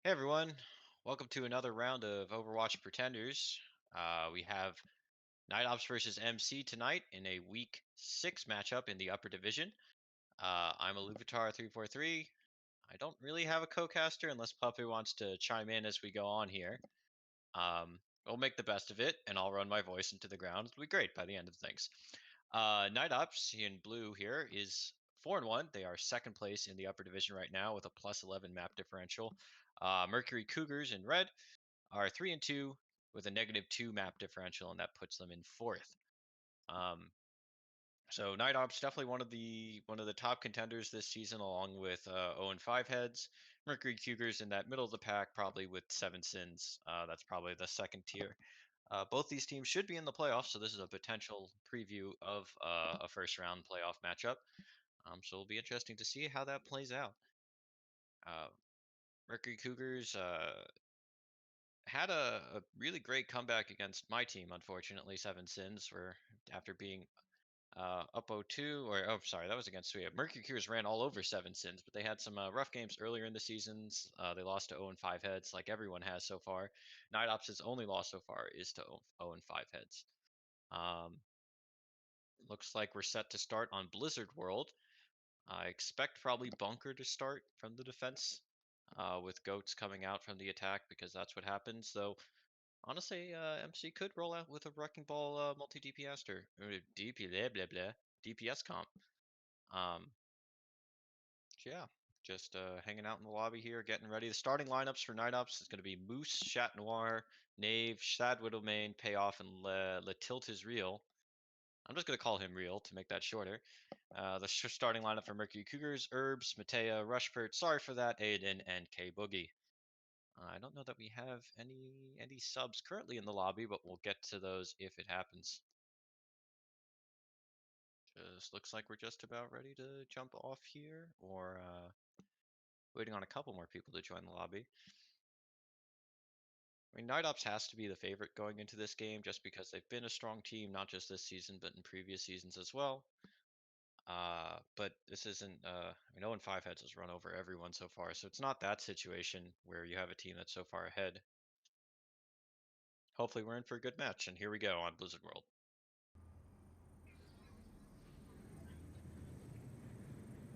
Hey everyone, welcome to another round of Overwatch Pretenders. We have Night Ops versus MC tonight in a Week 6 matchup in the upper division. I'm Aluvatar343. I don't really have a co-caster unless Puppy wants to chime in as we go on here. We'll make the best of it, and I'll run my voice into the ground. It'll be great by the end of things. Night Ops in blue here is 4-1. They are second place in the upper division right now with a +11 map differential. Mercury Cougars in red are 3-2 with a -2 map differential, and that puts them in fourth. Um, so Night Ops definitely one of the top contenders this season, along with 0-5 heads. Mercury Cougars in that middle of the pack, probably with 7 sins. That's probably the second tier. Both these teams should be in the playoffs, so this is a potential preview of a first round playoff matchup. So it'll be interesting to see how that plays out. Uh, Mercury Cougars had a really great comeback against my team. Unfortunately, 7 sins for after being up 0-2, or oh, sorry, that was against Suya. Mercury Cougars ran all over 7 sins, but they had some rough games earlier in the seasons. They lost to 0-5 heads, like everyone has so far. Night Ops' only loss so far is to 0-5 heads. Um, Looks like we're set to start on Blizzard World. I expect probably Bunker to start from the defense, with Goats coming out from the attack because that's what happens. Though honestly, MC could roll out with a Wrecking Ball multi DPS or DP blah blah blah DPS comp. Um, so yeah, just hanging out in the lobby here, getting ready. The starting lineups for Night Ops is going to be Moose, Chat Noir, Knave, Sad Widowmane, Payoff, and Le Tilt is Real. I'm just going to call him Real to make that shorter. The starting lineup for Mercury Cougars: Herbs, Matea, Rushpert, sorry for that, Aiden, and K Boogie. I don't know that we have any subs currently in the lobby, but we'll get to those if it happens. Just looks like we're just about ready to jump off here, or waiting on a couple more people to join the lobby. I mean, Night Ops has to be the favorite going into this game just because they've been a strong team, not just this season, but in previous seasons as well. But this isn't, I mean, 0-5 heads has run over everyone so far, so it's not that situation where you have a team that's so far ahead. Hopefully we're in for a good match, and here we go on Blizzard World.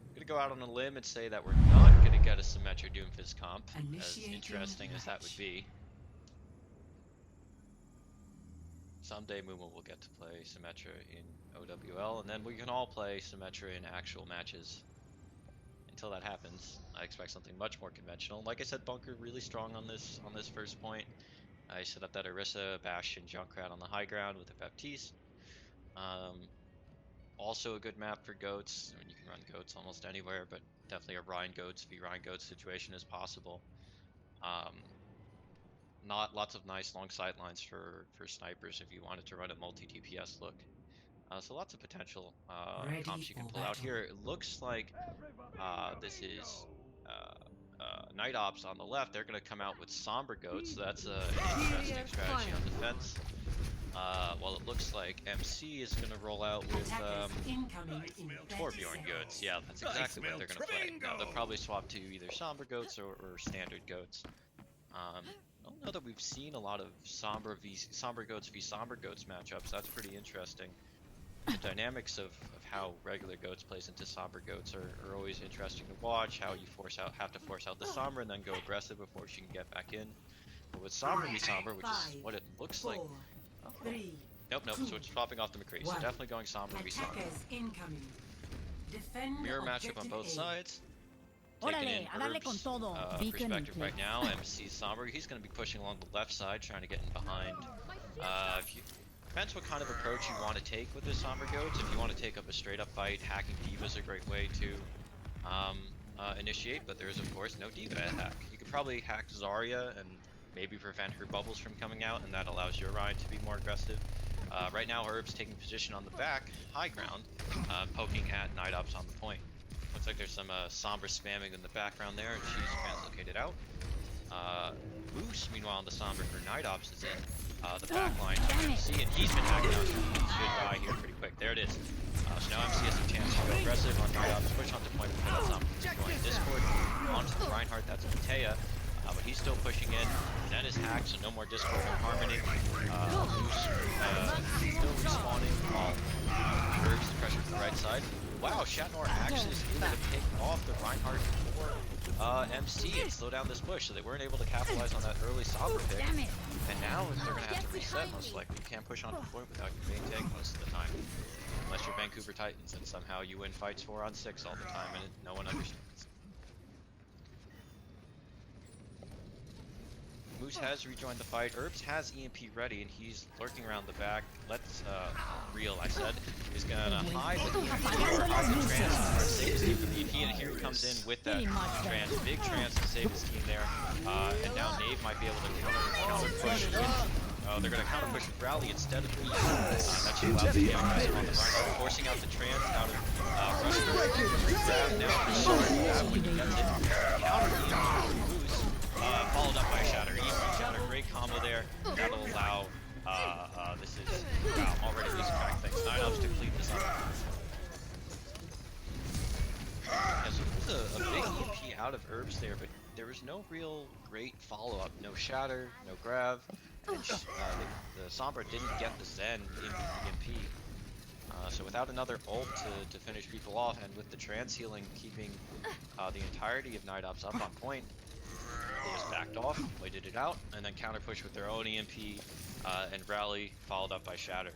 I'm gonna go out on a limb and say that we're not gonna get a Symmetra Doomfist comp, as interesting as that would be. Someday Mumu will get to play Symmetra in OWL, and then we can all play Symmetra in actual matches. Until that happens, I expect something much more conventional. Like I said, Bunker really strong on this first point. I set up that Orisa, Bastion, Junkrat on the high ground with a Baptiste. Also a good map for Goats. I mean, you can run Goats almost anywhere, but definitely a Rhine Goats v Rhine Goats situation is possible. Not lots of nice long sightlines for snipers if you wanted to run a multi DPS look. So lots of potential comps you can pull out here. It looks like this is Night Ops on the left. They're going to come out with Somber Goats, so that's an interesting strategy on defense. Well, it looks like MC is going to roll out with Torbjorn Goats. Yeah, that's exactly what they're going to play. Now, they'll probably swap to either Somber Goats or Standard Goats. I don't know that we've seen a lot of Somber Goats v Somber Goats matchups. That's pretty interesting. The dynamics of how regular Goats plays into Somber Goats are always interesting to watch. How you have to force out the Somber and then go aggressive before she can get back in. But with Somber v Somber, which is what it looks like. Oh. Nope, so it's swapping off the McCree. So definitely going Somber v Somber. Mirror matchup on both sides. Taking in Herb's perspective right now. MC Somber, he's going to be pushing along the left side, trying to get in behind. Depends what kind of approach you want to take with the Somber Goats. If you want to take up a straight up fight, hacking D.Va is a great way to initiate, but there's of course no D.Va hack. You could probably hack Zarya and maybe prevent her bubbles from coming out, and that allows your Rhine to be more aggressive. Right now, Herb's taking position on the back, high ground, poking at Night Ops on the point. Looks like there's some Sombra spamming in the background there, and she's translocated out. Moose, meanwhile, on the Sombra for Night Ops is in the back line of MC, and he's been hacking out, so he should die here pretty quick. There it is. So now MC has a chance to go aggressive on Night Ops, push onto point before that Sombra can join Discord. Onto the Reinhardt, that's Matea. But he's still pushing in. Zen is hacked, so no more Discord, no Harmony. Moose still respawning while Herbs the pressure to the right side. Wow, Shatnor actually is able to pick off the Reinhardt for MC and slow down this push, so they weren't able to capitalize on that early Sombra pick. And now they're going to have to reset most likely. You can't push on point without being taken most of the time. Unless you're Vancouver Titans and somehow you win fights 4-on-6 all the time and no one understands. Moose has rejoined the fight. Herbs has EMP ready and he's lurking around the back. Let's Real, I said, is gonna hide with EMP or hide the trans to save his team from the EP, and here he comes in with that trans, big trans to save his team there. And now Nave might be able to counter push. Oh, they're gonna counter push with Rally instead of me. That should allow the game guys on the Reinhardt, forcing out the trans out of rush. Grab now for short. Grab when he gets it. Counter Moose. Followed up by Shatter. Shatter, great combo there. That'll allow. This is. Wow, I'm already losing track of things. 9-Ops to clean this up. Yeah, so there was a big EP out of Herbs there, but there was no real great follow up. No Shatter, no Grav, and the Sombra didn't get the Zen in the EMP. So without another ult to finish people off, and with the trans healing keeping the entirety of 9-Ops up on point, they just backed off, waited it out, and then counter push with their own EMP and Rally, followed up by Shatter.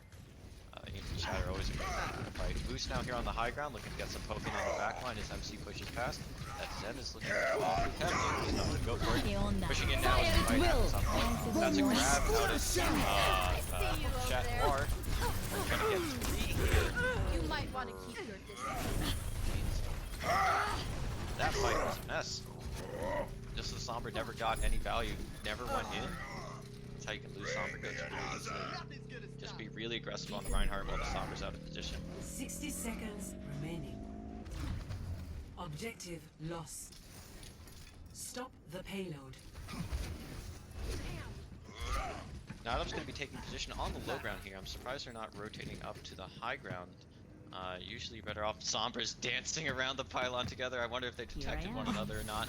EMP Shatter always a great fight. Boost now here on the high ground, looking to get some poking on the back line as MC pushes past. That Zen is looking awfully heavy. He's not going to go for it. Pushing in now as the fight happens on point. That's a grab out of Chat Noir. We're trying to get 3 here. You might want to keep your distance. That fight was a mess. Just the Sombra never got any value, never went in. That's how you can lose Sombra goods really easily. Just be really aggressive on the Reinhardt while the Sombra's out of position. 60 seconds remaining. Objective lost. Stop the payload. Nightup's going to be taking position on the low ground here. I'm surprised they're not rotating up to the high ground. Usually better off. Sombra's dancing around the pylon together. I wonder if they detected one another or not.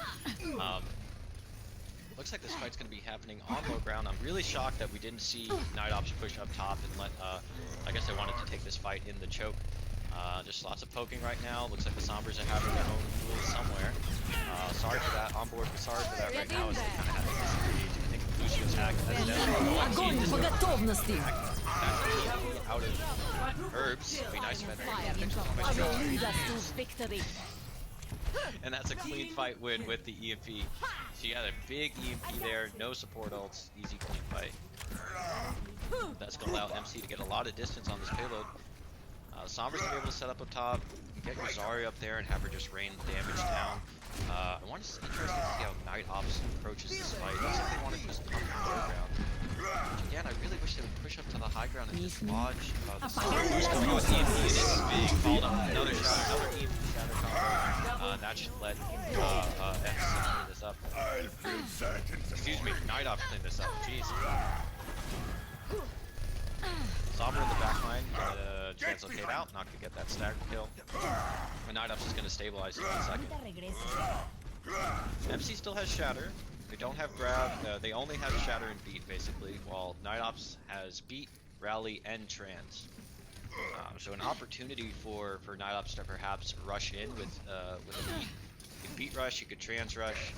Looks like this fight's going to be happening on low ground. I'm really shocked that we didn't see 9-Ops push up top and let, I guess they wanted to take this fight in the choke. Just lots of poking right now. Looks like the Sombras are having their own rules somewhere. Sorry for that. On board, sorry for that right now as they kind of have to disagree. I think Lucio's hack. That's out of Herbs. It'd be nice if and that's a clean fight win with the EMP. So you got a big EMP there, no support ults, easy clean fight. That's going to allow MC to get a lot of distance on this payload. Sombra's going to be able to set up top, get your Zarya up there and have her just rain damage down. I want to interesting to see how 9-Ops approaches this fight. Looks like they want to just come from the low ground. Again, I really wish they would push up to the high ground and just dodge the Sombra's coming out with EMP and it's big, followed up with another shot, another EMP shatter combo. That should let MC clean this up. Excuse me, 9-Ops clean this up, jeez. Sombra in the back line, gonna translocate out, not gonna get that stagger kill. And 9-Ops is gonna stabilize in 1 second. MC still has Shatter. They don't have Grab, they only have Shatter and Beat basically, while 9-Ops has Beat, Rally, and Trans. So an opportunity for 9-Ops to perhaps rush in with a Beat. You could Beat rush, you could Trans rush.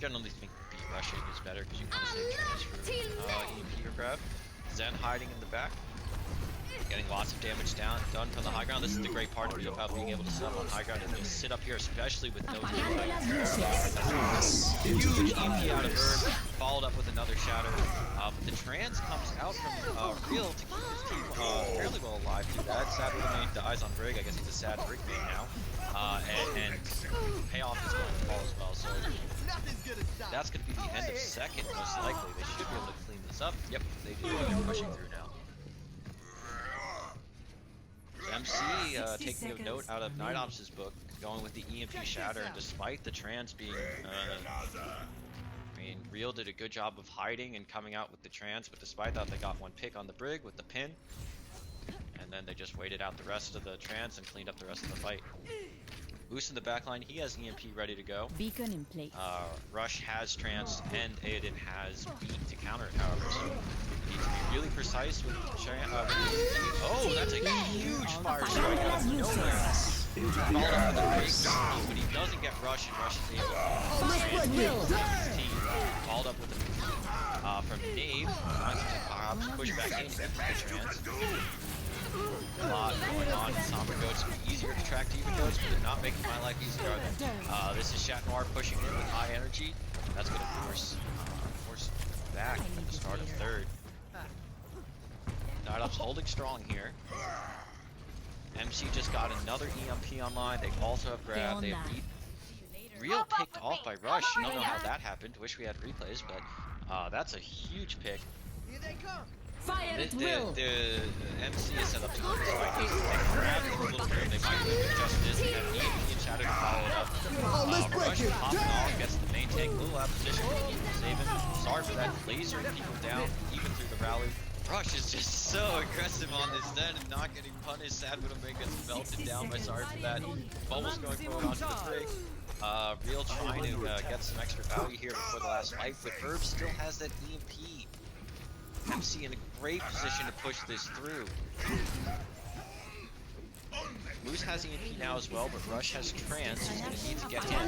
Generally think Beat rushing is better because you want to save Trans for EMP or Grab. Zen hiding in the back. Getting lots of damage done from the high ground. This is the great part about being able to sit up on high ground and just sit up here, especially with no teamfight. Huge EMP out of Herb, followed up with another Shatter. But the Trans comes out from Real to keep his team fairly well alive. Too bad. Sadly, the main dies on Brig. I guess he's a sad Brig main now. And payoff is going to fall as well. So that's going to be the end of second, most likely. They should be able to clean this up. Yep, they do. They're pushing through now. MC taking a note out of 9-Ops' book, going with the EMP Shatter, and despite the Trans being, I mean, Real did a good job of hiding and coming out with the Trans, but despite that they got one pick on the Brig with the pin, and then they just waited out the rest of the Trans and cleaned up the rest of the fight. Moose in the back line, he has EMP ready to go. Beacon in place. Rush has trance, and Aiden has beat to counter it, however, so you need to be really precise with oh, that's a huge fire strike out of nowhere. Followed up with a great combo, but he doesn't get Rush, and Rush is able to trans his team. Followed up with a from Nave, finds him to push back in, gets the trans. A lot going on. Somber goats easier to track to even goats, but they're not making my life easier. This is Chat Noir pushing in with high energy. That's going to force back at the start of third. Night Ops holding strong here. MC just got another EMP online. They also have grabbed. They have beat. Real picked off by Rush. I don't know how that happened. Wish we had replays, but that's a huge pick. Here they come. Fire at will. The MC is set up to win this fight. They grab a little room. They might do justice. They have EMP and Shatter to follow it up. Rush popping off, gets the main tank. Little opposition, but keep saving. Sorry for that. Lasering people down, even through the rally. Rush is just so aggressive on this Zen and not getting punished. Sad Widowmaker gets melted down by sorry for that. Almost going forward onto the break. Real trying to get some extra value here before the last fight, but Herb still has that EMP. MC in a great position to push this through. Moose has EMP now as well, but Rush has trance, so he's going to need to get him.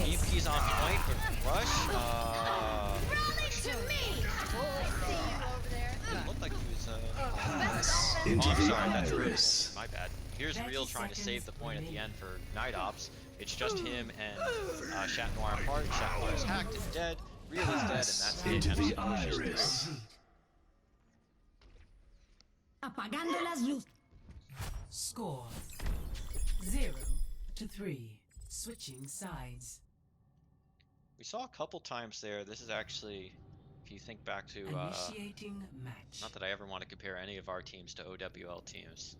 EMP's on point, but Rush, it looked like he was, Into I'm the sorry, that's iris. my bad. Here's Real trying to save the point at the end for Night Ops. It's just him and Chat Noir apart. Chat Noir is hacked and dead. Real is dead, and that's it. Into MC the pushes iris. through. Apagando las luces. Score 0-3. Switching sides. We saw a couple times there. This is actually, if you think back to, Initiating match. not that I ever want to compare any of our teams to OWL teams.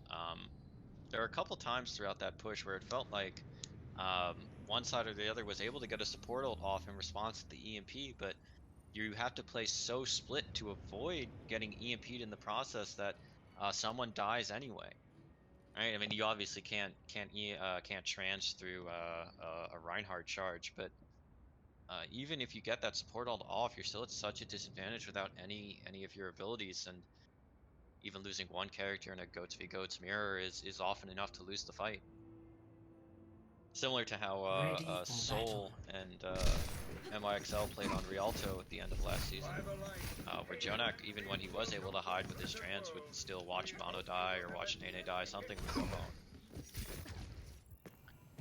There were a couple times throughout that push where it felt like one side or the other was able to get a support ult off in response to the EMP, but you have to play so split to avoid getting EMP'd in the process that someone dies anyway. Right? I mean, you obviously can't trans through a Reinhardt charge, but even if you get that support ult off, you're still at such a disadvantage without any of your abilities, and even losing one character in a goats v goats mirror is often enough to lose the fight. Similar to how Soul and MIXL played on Rialto at the end of last season, where Jonak, even when he was able to hide with his trance, would still watch Bono die or watch Nene die, something would go wrong.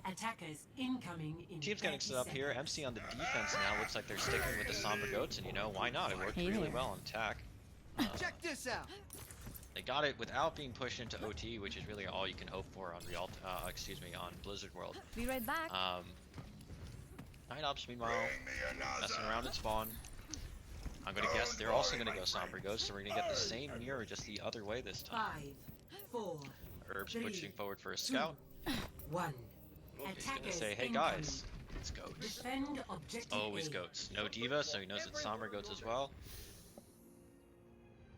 Attackers incoming in Team's getting set up here. MC on the defense now. Looks like they're sticking with the Somber Goats, and you know, why not? It worked really well on attack. Check this out. They got it without being pushed into OT, which is really all you can hope for on on Blizzard World. Be right back. Night Ops, meanwhile, messing around at spawn. I'm gonna guess they're also gonna go Somber Ghost, so we're gonna get the same mirror, just the other way this time. 5, 4, Herb's 3, pushing forward for a scout. 1. He's gonna say, hey guys, it's Goats. Defend objective Always A. Goats. No Diva, so he knows it's Somber Goats as well.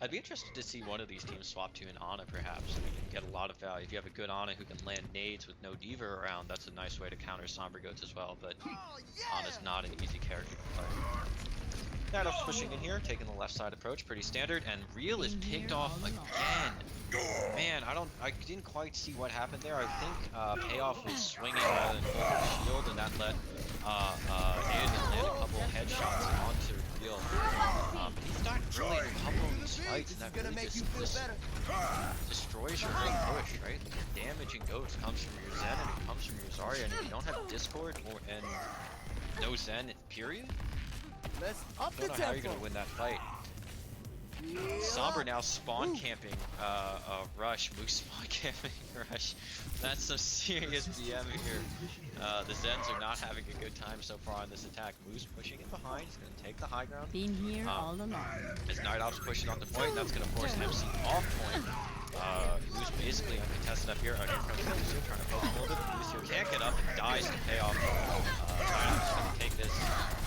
I'd be interested to see one of these teams swap to an Ana, perhaps. You can get a lot of value. If you have a good Ana who can land nades with no Diva around, that's a nice way to counter Somber Goats as well, but Ana's not an easy character to play. Night Ops pushing in here, taking the left side approach, pretty standard, and Real is picked off again. Man, I didn't quite see what happened there. I think Payoff was swinging rather than holding the shield, and that let Aiden land a couple headshots onto Real. He's not really in a couple of these fights, and that really just destroys your whole push, right? The damage in Goats comes from your Zen, and it comes from your Zarya, and if you don't have Discord and no Zen, period, Let's I up don't the know how you're tempo. gonna win that fight. Somber now spawn camping Rush, Moose spawn camping Rush. That's some serious BM here. The Zens are not having a good time so far on this attack. Moose pushing in behind, he's gonna take the high ground. Been here all along. As Night Ops pushing on the point, and that's gonna force MC off point. Moose basically uncontested up here. Here comes MC trying to poke hold it. Moose here can't get up and dies to pay off. Night Ops is gonna take this.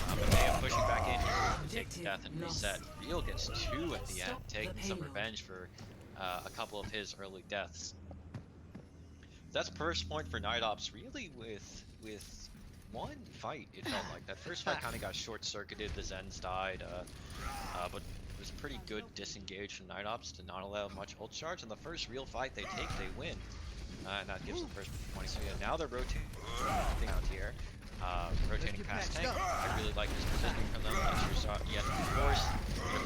But they are pushing back in here to take the death and reset. Real gets 2 at the end, taking some revenge for a couple of his early deaths. that's first point for Night Ops really with one fight. It felt like that first fight kind of got short-circuited. The Zens died, but it was pretty good disengage from Night Ops to not allow much ult charge. And the first real fight they take, they win, and that gives them first 20. So yeah, now they're rotating out here. Rotating past tank. I really like this positioning from them. You have to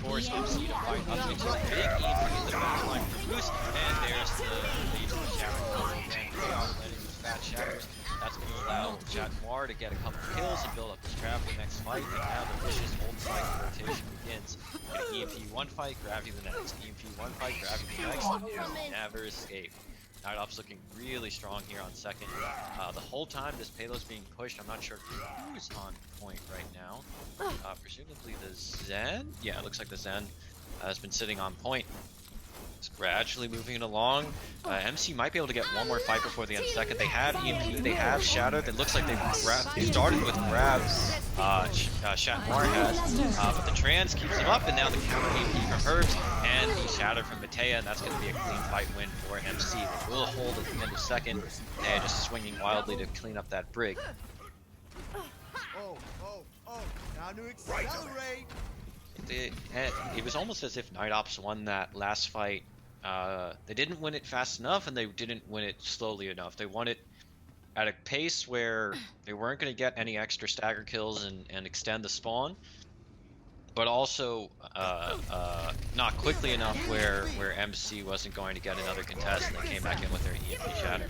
force MC to fight up into a big EP in the back line for Boost. And there's the lead to the Shatter. Again, letting these fat shatters. That's going to allow Chat Noir to get a couple kills and build up this trap for the next fight. And now the vicious hold fight rotation begins. EMP one fight, Gravity the next. EMP one fight, Gravity the next. Never escape. Night Ops looking really strong here on second. The whole time this payload's being pushed, I'm not sure who's on point right now. Presumably the Zen? Yeah, it looks like the Zen has been sitting on point. It's gradually moving it along. MC might be able to get one more fight before the end of second. They have EMP, they have Shadow. It looks like they started with grab. Chat Noir has, but the trans keeps him up, and now the counter EMP from Herbs and the Shadow from Matea, and that's going to be a clean fight win for MC. They will hold at the end of second. Matea just swinging wildly to clean up that brig. Oh, time to accelerate. It was almost as if Night Ops won that last fight. They didn't win it fast enough, and they didn't win it slowly enough. They won it at a pace where they weren't going to get any extra stagger kills and extend the spawn, but also not quickly enough where MC wasn't going to get another contest, and they came back in with their EMP Shatter.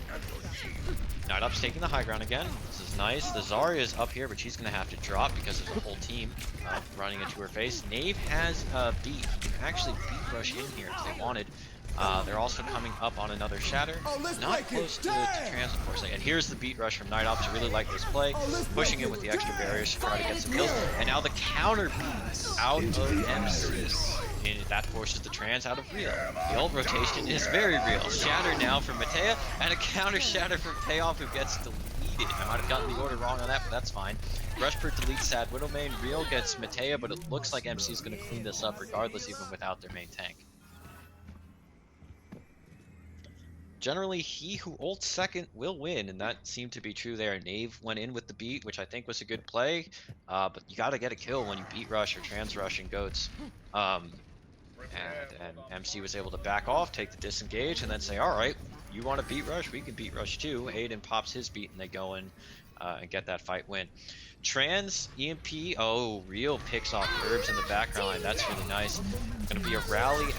Night Ops taking the high ground again. This is nice. The Zarya is up here, but she's going to have to drop because of the whole team running into her face. Knave has beat. You can actually beat rush in here if they wanted. They're also coming up on another Shatter. Not close to trans, unfortunately. And here's the beat rush from Night Ops. I really like this play. Pushing in with the extra barriers to try to get some kills. And now the counter beat out of MC. And that forces the trans out of real. The ult rotation is very real. Shatter now from Matea, and a counter Shatter from Payoff who gets deleted. I might have gotten the order wrong on that, but that's fine. Rushbird deletes Sad Widowmain. Real gets Matea, but it looks like MC is going to clean this up regardless, even without their main tank. Generally, he who ults second will win, and that seemed to be true there. Knave went in with the beat, which I think was a good play, but you got to get a kill when you beat rush or trans rush in goats. And MC was able to back off, take the disengage, and then say, all right, you want to beat rush? We can beat rush too. Aiden pops his beat, and they go in and get that fight win. Trans, EMP, oh, Real picks off Herbs in the background. That's really nice. Gonna be a rallies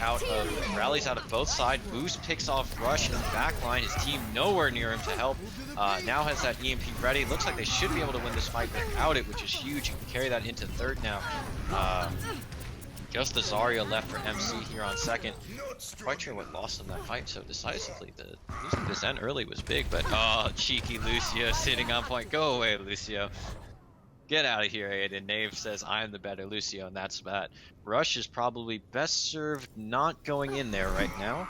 out of both sides. Boost picks off Rush in the back line. His team nowhere near him to help. Now has that EMP ready. Looks like they should be able to win this fight without it, which is huge. You can carry that into third now. Just the Zarya left for MC here on second. Quite sure what lost them that fight so decisively. Losing this end early was big, but oh, cheeky Lucio sitting on point. Go away, Lucio. Get out of here, Aiden. Knave says, I'm the better Lucio, and that's that. Rush is probably best served not going in there right now.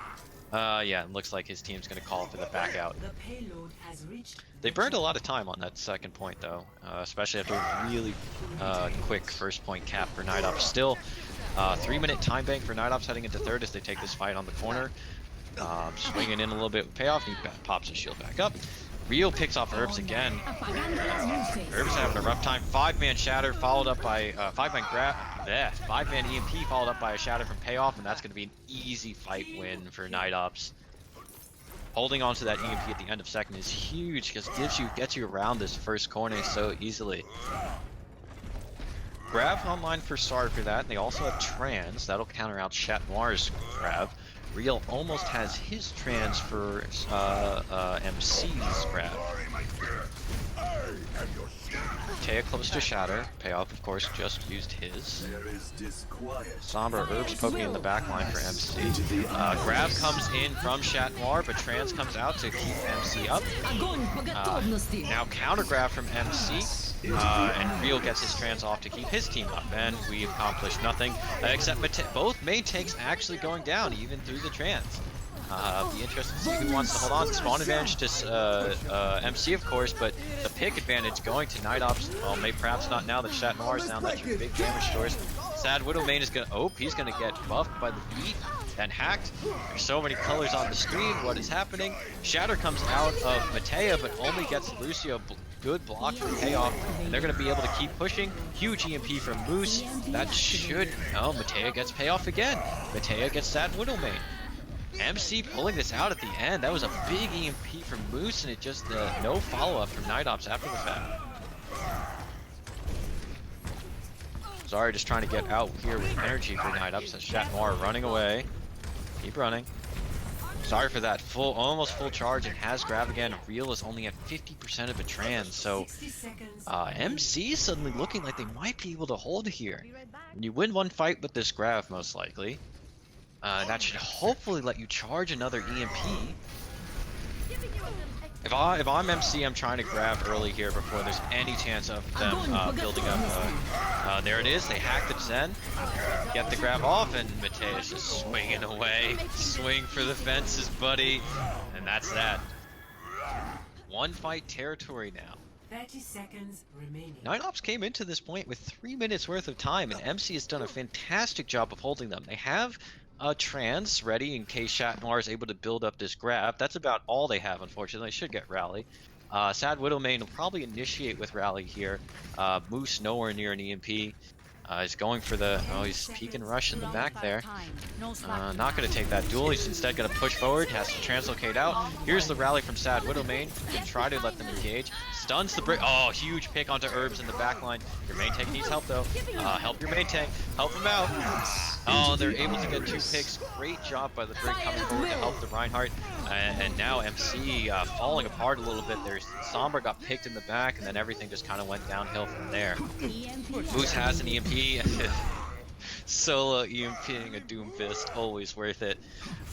Yeah, it looks like his team's going to call for the back out. They burned a lot of time on that second point, though, especially after a really quick first point cap for Night Ops. Still, 3-minute time bank for Night Ops heading into third as they take this fight on the corner. Swinging in a little bit with Payoff, and he pops his shield back up. Real picks off Herbs again. Herbs having a rough time. 5-man Shatter followed up by 5-man EMP followed up by a Shatter from Payoff, and that's going to be an easy fight win for Night Ops. Holding on to that EMP at the end of second is huge because it gets you around this first corner so easily. Grav online for Star for that, and they also have Trans. That'll counter out Chat Noir's Grav. Real almost has his trans for MC's grab. Taya close to Shatter. Payoff, of course, just used his. Sombra Herbs poking in the back line for MC. Grab comes in from Chat Noir, but Trans comes out to keep MC up. Now counter grab from MC. And Real gets his trans off to keep his team up, and we accomplished nothing except both main tanks actually going down even through the trans. Be interested to see who wants to hold on. Spawn advantage to MC, of course, but the pick advantage going to Night Ops. Well, maybe perhaps not now that Chat Noir is down. That's your big damage source. Sad Widowmain is gonna. Oh, he's gonna get buffed by the beat. then hacked. There's so many colors on the screen. What is happening? Shatter comes out of Matea, but only gets Lucio. Good block from Payoff, and they're going to be able to keep pushing. Huge EMP from Moose. That should... Oh, Matea gets Payoff again. Matea gets that Widowmane. MC pulling this out at the end. That was a big EMP from Moose, and it just no follow-up from Night Ops after the fact. Sorry, just trying to get out here with energy for Night Ops. That's Chat Noir running away. Keep running. Sorry for that almost full charge, and has grab again. Real is only at 50% of a trans, so MC is suddenly looking like they might be able to hold here. When you win one fight with this grab, most likely, that should hopefully let you charge another EMP. If I'm MC, I'm trying to grab early here before there's any chance of them building up. There it is. They hack the Zen, get the grab off, and Matea's just swinging away. Swing for the fences, buddy. And that's that. One fight territory now. 30 seconds remaining. Night Ops came into this point with 3 minutes worth of time, and MC has done a fantastic job of holding them. They have trans ready in case Chat Noir is able to build up this grab. That's about all they have, unfortunately. They should get Rally. Sad Widowmane will probably initiate with Rally here. Moose nowhere near an EMP. He's going for the... Oh, he's peek and rush in the back there. Not going to take that duel. He's instead going to push forward. Has to translocate out. Here's the rally from Sad Widowmane. Try to let them engage. Stuns the brick. Oh, huge pick onto Herbs in the back line. Your main tank needs help, though. Help your main tank. Help him out. Oh, they're able to get 2 picks. Great job by the brick coming forward to help the Reinhardt. And now MC falling apart a little bit. There's Sombra got picked in the back, and then everything just kind of went downhill from there. Moose has an EMP. Solo EMPing a Doom Fist, always worth it.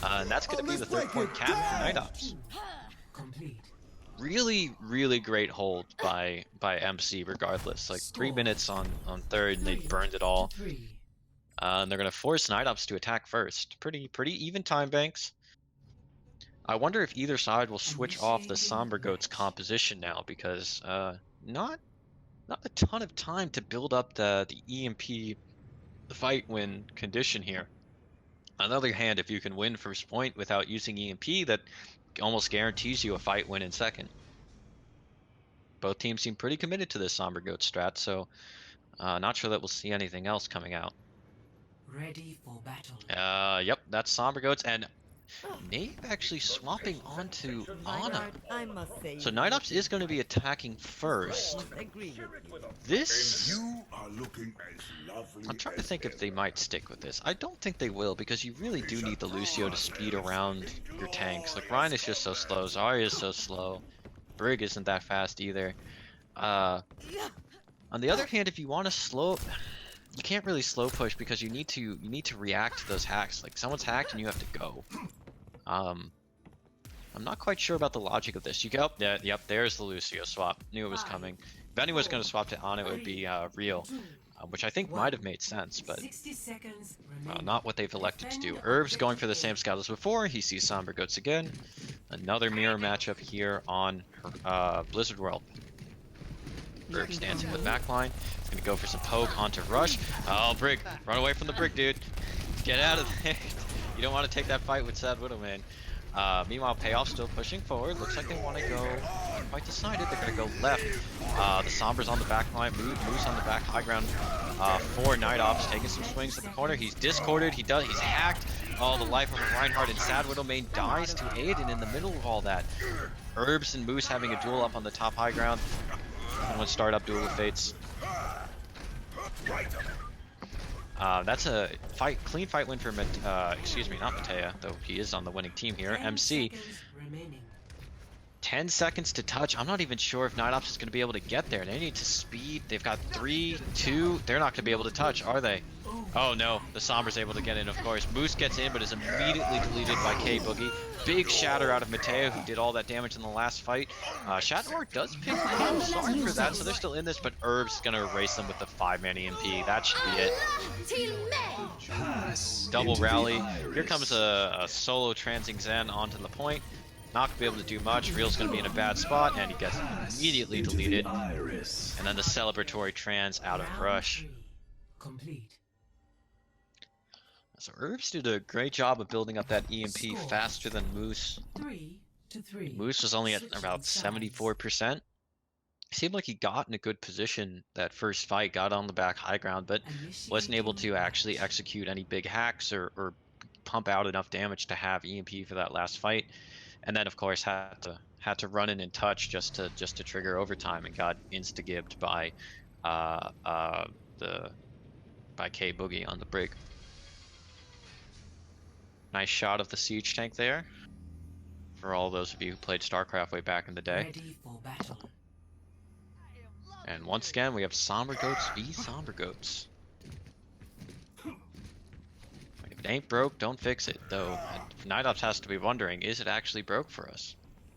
And that's going to be the 3rd-point cap for Night Ops. Really, really great hold by MC regardless. Like 3 minutes on 3rd, and they burned it all. And they're going to force Night Ops to attack first. Pretty even time banks. I wonder if either side will switch off the Somber Goat's composition now, because not a ton of time to build up the EMP fight win condition here. On the other hand, if you can win first point without using EMP, that almost guarantees you a fight win in second. Both teams seem pretty committed to this Somber Goat strat, so not sure that we'll see anything else coming out. Ready for battle. Yep, that's Somber Goats, and Nave actually swapping onto Ana. So Night Ops is going to be attacking first. This... I'm trying to think if they might stick with this. I don't think they will, because you really do need the Lucio to speed around your tanks. Like, Ryan is just so slow, Zarya is so slow, Brig isn't that fast either. On the other hand, if you want to slow... You can't really slow push because you need to react to those hacks. Like, someone's hacked and you have to go. I'm not quite sure about the logic of this. You go, yep, there's the Lucio swap. Knew it was coming. If anyone was going to swap to Ana, it would be Real, which I think might have made sense, but not what they've elected to do. Herb's going for the same scout as before. He sees Somber Goats again. Another mirror matchup here on Blizzard World. Berg stands in the back line. He's gonna go for some poke onto Rush. Oh, Brig, run away from the Brig, dude. Get out of there. You don't want to take that fight with Sad Widowmane. Meanwhile, Payoff still pushing forward. Looks like they want to go quite decided. They're gonna go left. The Sombra's on the back line. Moose on the back high ground for Night Ops, taking some swings at the corner. He's discorded. He's hacked. Oh, the life of a Reinhardt, and Sad Widowmane dies to Aiden in the middle of all that. Herbs and Moose having a duel up on the top high ground. Someone start up Duel of Fates. That's a clean fight win for excuse me, not Matea, though he is on the winning team here. MC. 10 seconds to touch. I'm not even sure if Night Ops is going to be able to get there. They need to speed. They've got 3, 2. They're not going to be able to touch, are they? Oh no, the Sombra's able to get in, of course. Moose gets in, but is immediately deleted by K-Boogie. Big shatter out of Matea, who did all that damage in the last fight. Shadow does pick them. Sorry for that, so they're still in this, but Herb's is going to erase them with the 5-man EMP. That should be it. Double rally. Here comes a solo transing Zen onto the point. Not going to be able to do much. Real's going to be in a bad spot, and he gets immediately deleted. And then the celebratory trans out of Rush. So Herbs did a great job of building up that EMP Score. faster than Moose. 3-3. Moose was only at Switching about sides. 74%. Seemed like he got in a good position that first fight, got on the back high ground, but wasn't able Initiating to actually match. execute any big hacks or pump out enough damage to have EMP for that last fight. And then of course had to run in and touch just to trigger overtime and got insta-gibbed by uh uh the by K Boogie on the brig. Nice shot of the siege tank there for all those of you who played StarCraft way back in the day. Ready for battle. And once again, we have Somber Goats v Somber Goats. If it ain't broke, don't fix it, though. Night Ops has to be wondering, is it actually broke for us?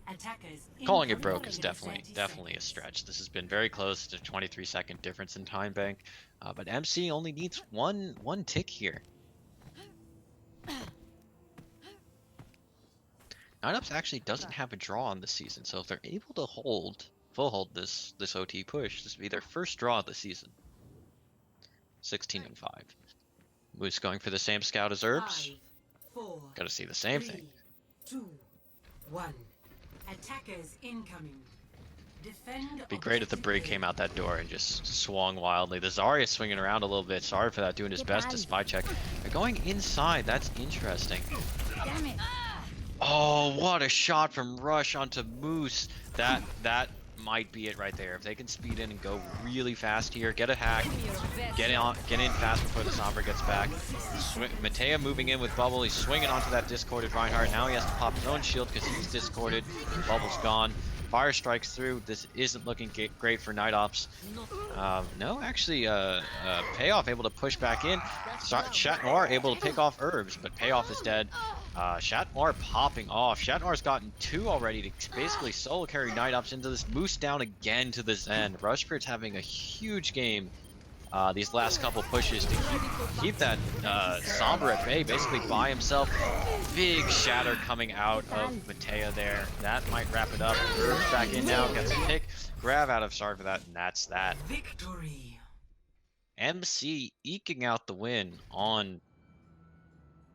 Attackers Calling it incoming broke is in definitely 30 a seconds. stretch. This has been very close to 23-second difference in time bank, but MC only needs one tick here. Night Ops actually doesn't have a draw on this season, so if they're able to full hold this OT push, this would be their first draw of the season. 16-5. Moose going for the same scout as Herbs. 5, 4, Gotta see the same 3, thing. 2, 1. Attackers incoming. Defend. Be great if the brig came out that door and just swung wildly. The Zarya swinging around a little bit. Sorry for that, doing his best to spy check. They're going inside. That's interesting. Damn it. Oh, what a shot from Rush onto Moose. That might be it right there. If they can speed in and go really fast here, get a hack, get in fast before the Sombra gets back. Matea moving in with Bubble. He's swinging onto that discorded Reinhardt. Now he has to pop his own shield because he's discorded. Bubble's gone. Fire strikes through. This isn't looking great for Night Ops. No, actually, Payoff able to push back in. Chat Noir able to pick off Herbs, but Payoff is dead. Chat Noir popping off. Chat Noir's gotten 2 already to basically solo carry Night Ops into this. Moose down again to the Zen. Rushbird's having a huge game these last couple pushes to keep that Sombra at bay, basically by himself. Big shatter coming out of Matea there. That might wrap it up. Herbs back in now, gets a pick. Grab out of sorry for that, and that's that. Victory. MC eking out the win on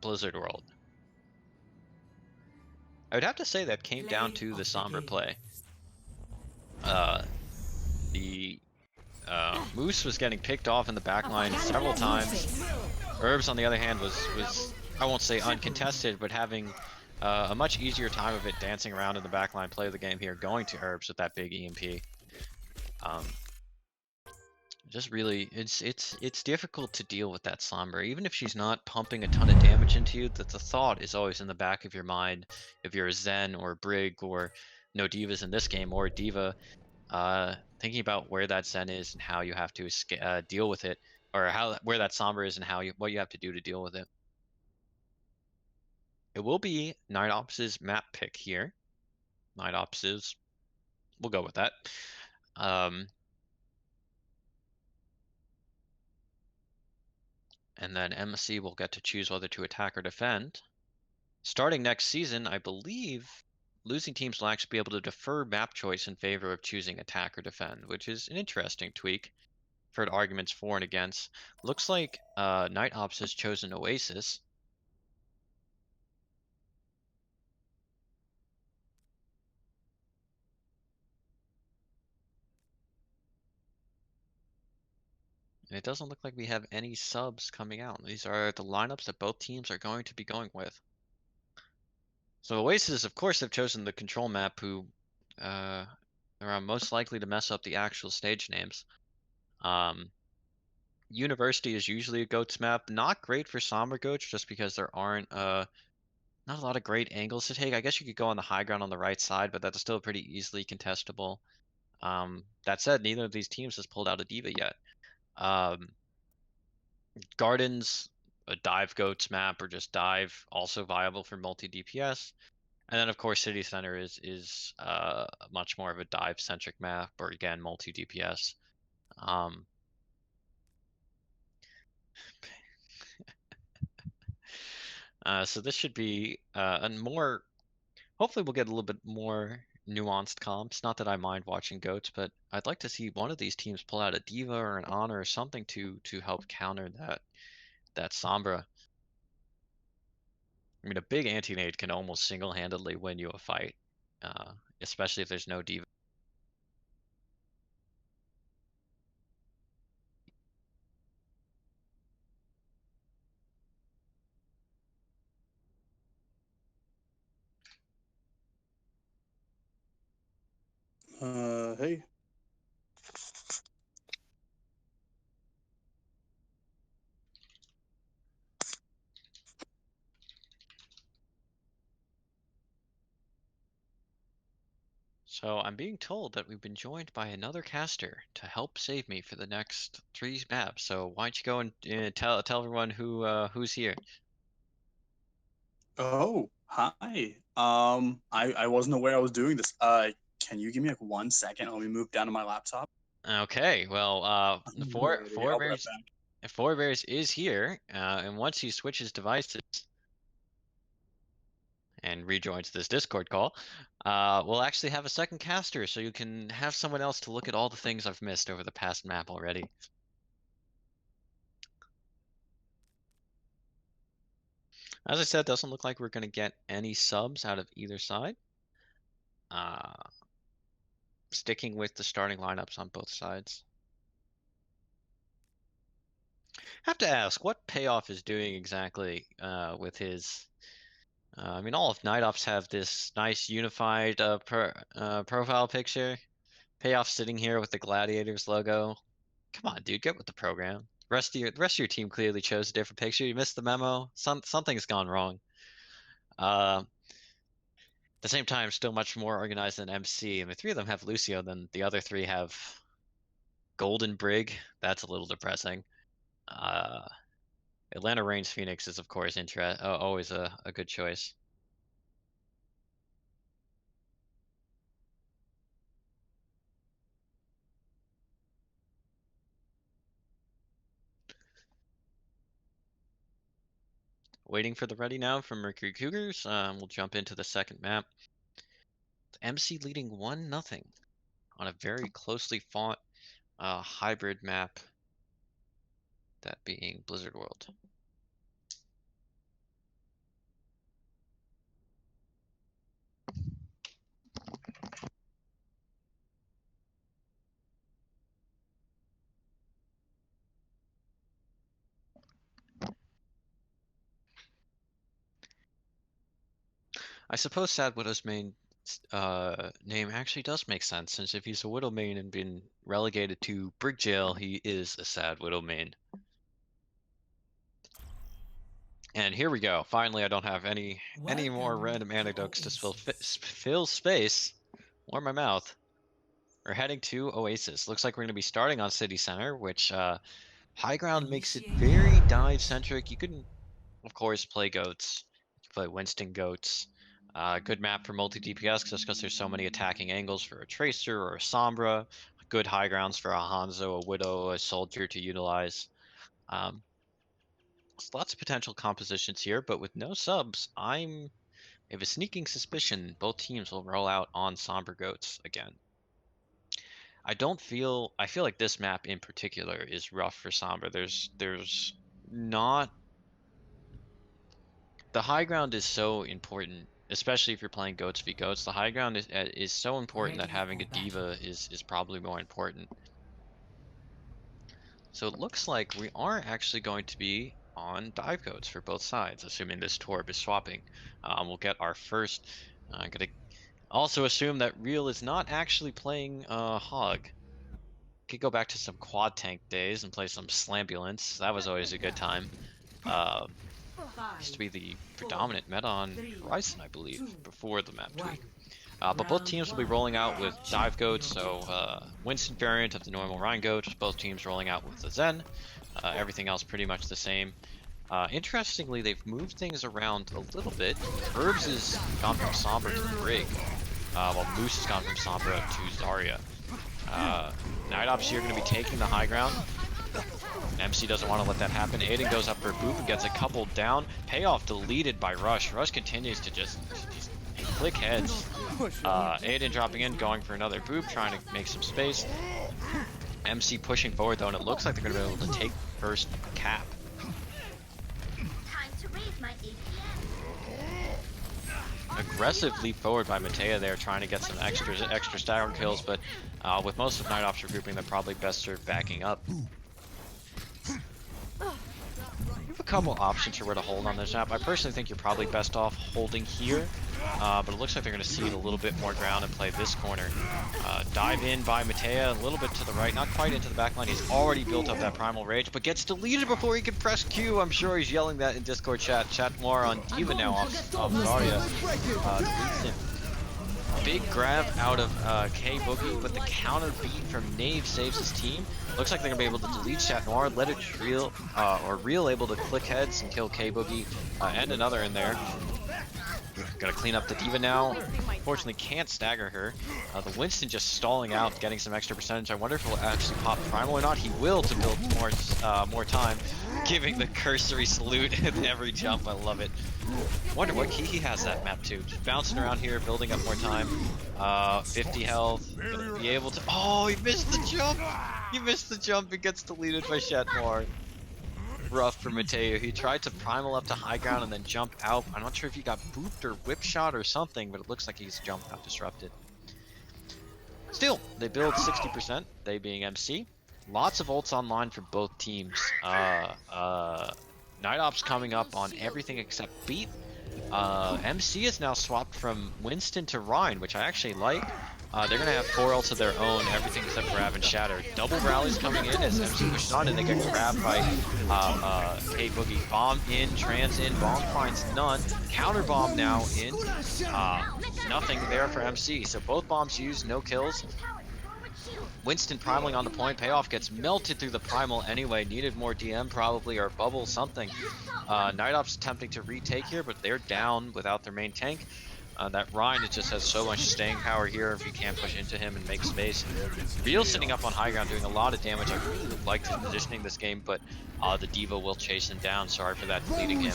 Blizzard World. I would have to say that came down to the Sombra play. The Moose was getting picked off in the back line several times. Herbs, on the other hand, was I won't say uncontested, but having a much easier time of it dancing around in the back line play of the game here, going to Herbs with that big EMP. Just really, it's difficult to deal with that Sombra, even if she's not pumping a ton of damage into you. That the thought is always in the back of your mind. If you're a Zen or a Brig or no Divas in this game or a Diva, thinking about where that Zen is and how you have to deal with it, or where that Sombra is and what you have to do to deal with it. It will be Night Ops' map pick here. Night Ops' we'll go with that. And then MC will get to choose whether to attack or defend. Starting next season, I believe losing teams will actually be able to defer map choice in favor of choosing attack or defend, which is an interesting tweak. I've heard arguments for and against. Looks like Night Ops has chosen Oasis. And it doesn't look like we have any subs coming out. These are the lineups that both teams are going to be going with. So Oasis, of course, have chosen the control map, who are most likely to mess up the actual stage names. University is usually a goats map. Not great for Sombra goats, just because there aren't not a lot of great angles to take. I guess you could go on the high ground on the right side, but that's still pretty easily contestable. That said, neither of these teams has pulled out a diva yet. Gardens, a dive goats map, or just dive, also viable for multi DPS. And then of course City Center is much more of a dive centric map, or again multi DPS. So this should be a more, hopefully we'll get a little bit more nuanced comps. Not that I mind watching goats, but I'd like to see one of these teams pull out a diva or an honor or something to help counter that Sombra. I mean, a big anti-nade can almost single-handedly win you a fight, uh, especially if there's no diva. Hey. So I'm being told that we've been joined by another caster to help save me for the next 3 maps. So why don't you go and tell everyone who's here? Oh, hi. I wasn't aware I was doing this. Can you give me like 1 second? Let me move down to my laptop. Okay, well, the four Alrighty, four I'll be right bears Four bears is here, and once he switches devices and rejoins this Discord call, we'll actually have a second caster, so you can have someone else to look at all the things I've missed over the past map already. As I said, doesn't look like we're going to get any subs out of either side. Uh, Sticking with the starting lineups on both sides. Have to ask, what Payoff is doing exactly with his... I mean, all of Night Ops have this nice unified profile picture. Payoff sitting here with the Gladiators logo. Come on, dude, get with the program. The rest of your team clearly chose a different picture. You missed the memo. Something's gone wrong. At the same time, still much more organized than MC. I mean, 3 of them have Lucio, then the other 3 have Golden Brig. That's a little depressing. Atlanta Reigns Phoenix is, of course, always a good choice. Waiting for the ready now from Mercury Cougars. We'll jump into the second map. MC leading 1-0 on a very closely fought hybrid map, that being Blizzard World. I suppose Sad Widow's main name actually does make sense, since if he's a Widow main and been relegated to Brig Jail, he is a Sad Widow main. And here we go. Finally, I don't have any more random anecdotes to fill space or my mouth. We're heading to Oasis. Looks like we're going to be starting on City Center, which high ground makes it very dive centric. You can, of course, play goats. You can play Winston goats. Good map for multi DPS just because there's so many attacking angles for a Tracer or a Sombra. Good high grounds for a Hanzo, a Widow, a Soldier to utilize. There's lots of potential compositions here, but with no subs, I have a sneaking suspicion both teams will roll out on Sombra goats again. I feel like this map in particular is rough for Sombra. There's not... The high ground is so important, especially if you're playing goats v goats. The high ground is so important that having a diva is probably more important. So it looks like we are actually going to be on dive goats for both sides, assuming this Torb is swapping. We'll get our first... I'm gonna also assume that Real is not actually playing Hog. Could go back to some quad tank days and play some Slambulance. That was always a good time. Used to be the predominant meta on Horizon, I believe, before the map tweak. But both teams will be rolling out with dive goats, so Winston variant of the normal Rhine goat. Both teams rolling out with the Zen. Everything else pretty much the same. Interestingly, they've moved things around a little bit. Herbs has gone from Sombra to Brig, while Moose has gone from Sombra to Zarya. Night Ops here going to be taking the high ground. MC doesn't want to let that happen. Aiden goes up for a boop and gets a couple down. Payoff deleted by Rush. Rush continues to just click heads. Aiden dropping in, going for another boop, trying to make some space. MC pushing forward though, and it looks like they're going to be able to take first cap. Time to raise my APM. aggressive leap forward by Matea there, trying to get some extra stagger kills, but with most of Night Ops regrouping, they're probably best served backing up. You have a couple options for where to hold on this map. I personally think you're probably best off holding here, but it looks like they're going to cede a little bit more ground and play this corner. Dive in by Matea, a little bit to the right, not quite into the back line. He's already built up that Primal Rage, but gets deleted before he can press Q. I'm sure he's yelling that in Discord chat. Chat more on D.Va now off Zarya. Deletes him. Big grab out of K-Boogie, but the counter beat from Knave saves his team. Looks like they're going to be able to delete Chat Noir, let it Real, or Real able to click heads and kill K-Boogie, and another in there. Gotta clean up the D.Va now. Unfortunately can't stagger her. The Winston just stalling out, getting some extra percentage. I wonder if he'll actually pop Primal or not. He will to build more time, giving the cursory salute at every jump. I love it. Wonder what key he has that map to. Just bouncing around here, building up more time. 50 health. Gonna be able to. Oh, he missed the jump! He missed the jump and gets deleted by Chat Noir. Rough for Mateo. He tried to primal up to high ground and then jump out. I'm not sure if he got booped or whip shot or something, but it looks like he's jumped out disrupted. Still, they build 60%, they being MC. Lots of ults online for both teams. Night Ops coming up on everything except beat. MC is now swapped from Winston to Rhine, which I actually like. They're going to have 4 ults of their own, everything except Grab and Shatter. Double rallies coming in as MC pushes on, and they get grabbed by K-Boogie. Bomb in, trans in, bomb finds none. Counter bomb now in. Nothing there for MC. So both bombs used, no kills. Winston primaling on the point, payoff gets melted through the primal anyway, needed more DM probably, or bubble, something. Night Ops attempting to retake here, but they're down without their main tank. That Rhine, it just has so much staying power here if you can't push into him and make space. Real sitting up on high ground doing a lot of damage. I really like his positioning this game, but the D.Va will chase him down. Sorry for that, deleting him.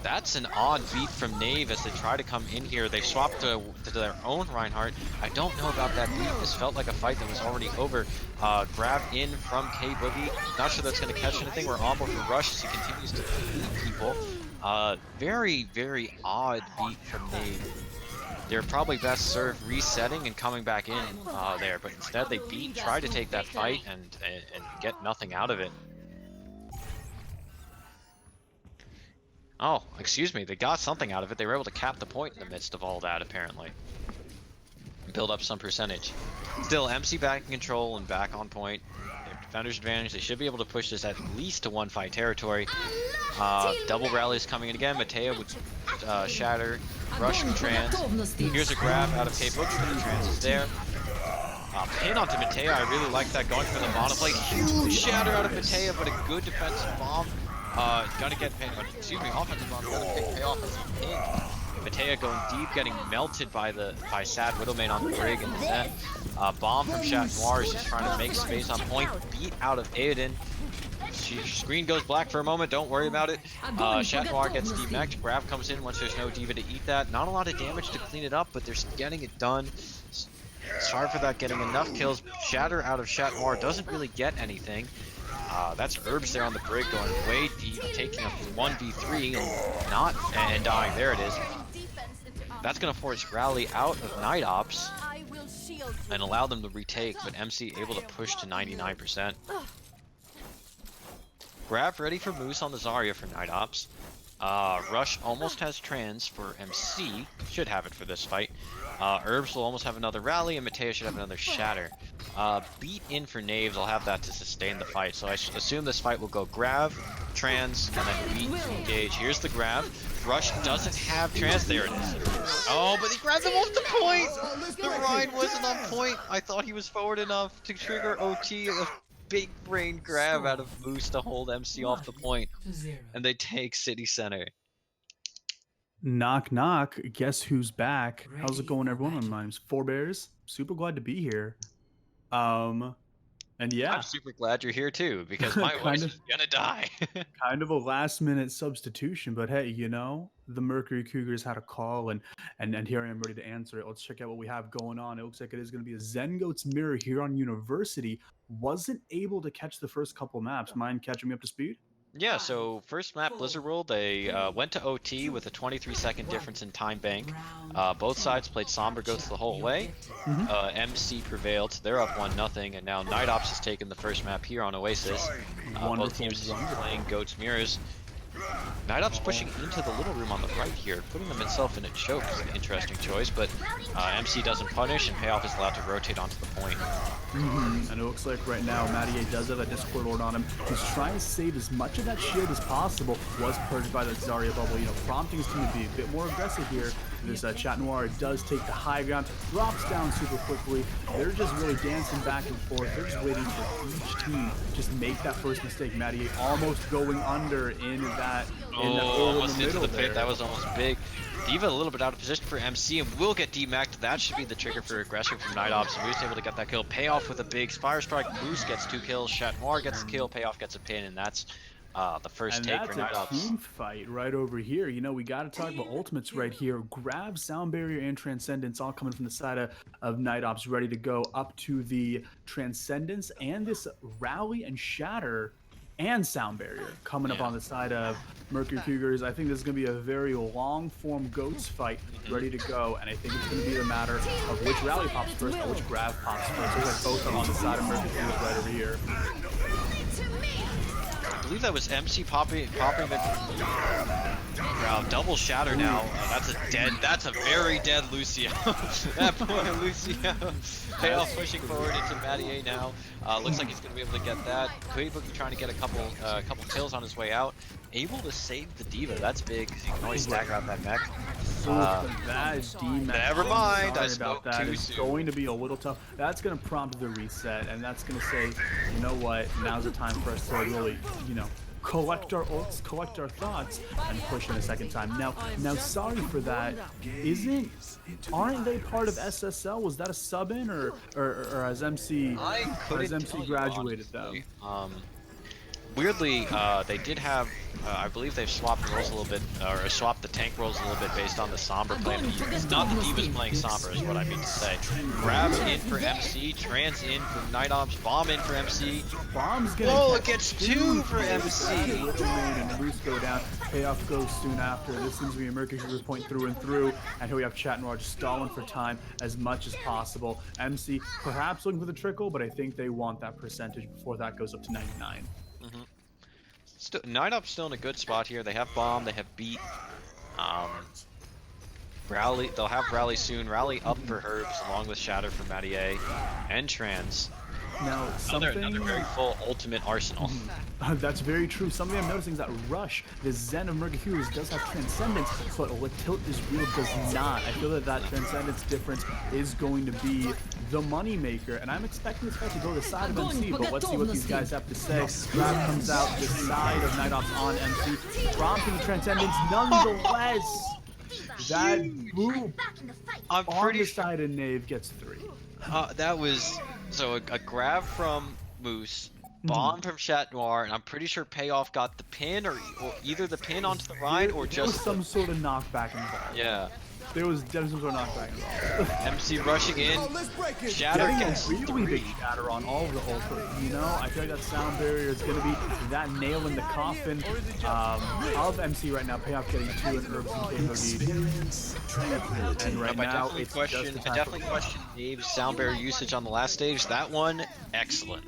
That's an odd beat from Knave as they try to come in here. They swapped to their own Reinhardt. I don't know about that beat. This felt like a fight that was already over. Grab in from K-Boogie. Not sure that's going to catch anything. We're on board for Rush as he continues to beat people. Very, very odd beat from Knave. They're probably best served resetting and coming back in there, but instead they try to take that fight and get nothing out of it. Oh, excuse me, they got something out of it. They were able to cap the point in the midst of all that, apparently. Build up some percentage. Still, MC back in control and back on point. They have defender's advantage. They should be able to push this at least to 1-5 territory. Double rallies coming in again. Mateo with Shatter. Rush from Trans. Here's a grab out of K-Boogie, but the Trans is there. Pin onto Mateo. I really like that, going for the monoplate. Huge Shatter out of Mateo, but a good defensive bomb. Gonna get paid, excuse me, offensive bomb, gonna pay off as he pinged. Mateo going deep, getting melted by Sad Widowmain on the brig, and then bomb from Chat Noir is just trying to make space on point. Beat out of Aiden. Screen goes black for a moment, don't worry about it. Chat Noir gets demeched, Grab comes in once there's no D.Va to eat that. Not a lot of damage to clean it up, but they're getting it done. Sorry for that, getting enough kills. Shatter out of Chat Noir doesn't really get anything. That's Herbs there on the brig going way deep, taking a 1v3 and dying. There it is. That's going to force Rally out of Night Ops and allow them to retake, but MC able to push to 99%. Grab ready for Moose on the Zarya for Night Ops. Rush almost has Trans for MC. Should have it for this fight. Herbs will almost have another Rally, and Mateo should have another Shatter. Beat in for Knaves. I'll have that to sustain the fight. So I assume this fight will go Grab, Trans, and then Beat to engage. Here's the Grab. Rush doesn't have Trans. There it is. Oh, but he grabbed him off the point! The Rhine wasn't on point. I thought he was forward enough to trigger OT. A big brain grab out of Moose to hold MC off the point. And they take City Center. Knock knock, guess who's back? How's it going, everyone? My name's Forebears. Super glad to be here. And yeah, I'm super glad you're here too, because my voice is gonna die. Kind of a last minute substitution, but hey, you know, the Mercury Cougars had a call, and here I am ready to answer it. Let's check out what we have going on. It looks like it is going to be a Zen Goat's Mirror here on University. Wasn't able to catch the first couple maps. Mind catching me up to speed? Yeah, so first map, Blizzard World, they went to OT with a 23-second difference in time bank. Both sides played Somber Goats the whole way. MC prevailed, so they're up 1-0, and now Night Ops has taken the first map here on Oasis. Both Wonderful, teams wonderful. playing Goats Mirrors. Night Ops pushing into the little room on the right here, putting them himself in a choke is an interesting choice, but MC doesn't punish, and Payoff is allowed to rotate onto the point. And it looks like right now Mattier does have a Discord Lord on him. He's trying to save as much of that shield as possible. Was purged by the Zarya bubble, prompting his team to be a bit more aggressive here. This Chat Noir does take the high ground, drops down super quickly. They're just really dancing back and forth. They're just waiting for each team just make that first mistake. Mattier almost going under in that almost into the there. pit. That was almost big. D.Va a little bit out of position for MC and will get demacked. That should be the trigger for aggression from Night Ops. Moose able to get that kill. Payoff with a big Fire Strike. Moose gets 2 kills. Chat Noir gets the kill. Payoff gets a pin, and that's the first take for Night Ops. That's a team fight right over here. We got to talk about ultimates right here. Grab, Sound Barrier, and Transcendence all coming from the side of Night Ops, ready to go up to the Transcendence and this Rally and Shatter and Sound Barrier coming up on the side of Mercury Cougars. I think this is going to be a very long-form Goats fight ready to go, and I think it's going to be the matter of which Rally pops first and which Grab pops first. Looks like both are on the side of Mercury Cougars right over here. I believe that was MC popping the crowd. Double Shatter now. That's a very dead Lucio. That poor Lucio. Payoff pushing forward into Mattier now. Looks like he's going to be able to get that. Quavo trying to get a couple kills on his way out. Able to save the D.Va. That's big because you can always stagger out that mech. That D-Max. Never mind. I Sorry about spoke that. too It's soon. going to be a little tough. That's going to prompt the reset, and that's going to say, you know what? Now's the time for us to really, collect our ults, collect our thoughts, and push in a second time. Now, sorry for that. Aren't they part of SSL? Was that a sub in, or has MC graduated them? Weirdly, they did have, I believe they've swapped roles a little bit, or swapped the tank roles a little bit based on the Sombra play. It's not the D.Va's playing Sombra is what I mean to say. Grabs in for MC, Trans in for Night Ops, Bomb in for MC. Bomb's gonna it gets 2 for MC. Little Man and Bruce go down. Payoff goes soon after. This seems to be a Mercury Cougars point through and through. And here we have Chat Noir just stalling for time as much as possible. MC perhaps looking for the trickle, but I think they want that percentage before that goes up to 99. Night Ops still in a good spot here. They have Bomb, they have Beat. Rally, they'll have Rally soon. Rally up for Herbs along with Shatter for Mattier and Trans. Now, Another very full ultimate arsenal. That's very true. Something I'm noticing is that Rush, the Zen of Mercury Cougars, does have Transcendence, but what Tilt is Real does not. I feel that Transcendence difference is going to be the money maker, and I'm expecting this fight to go to the side of MC, but let's see what these guys have to say. Grab comes out the side of Night Ops on MC, prompting Transcendence nonetheless. That boop I'm on pretty the side of Knave gets 3. that was so a grab from Moose, Bomb from Chat Noir, and I'm pretty sure Payoff got the pin or either the pin onto the ride or There was just some sort of knockback involved. yeah. There was definitely some sort of knockback involved. MC rushing in. Let's break it. Shatter Getting gets a really big 3. shatter on all of the ults, I feel like that Sound Barrier is going to be that nail in the coffin of MC right now. Payoff getting 2 and Herbs and KOD. And right now, I it's just the time definitely for- question Dave's Sound Barrier usage on the last stage. That one, excellent.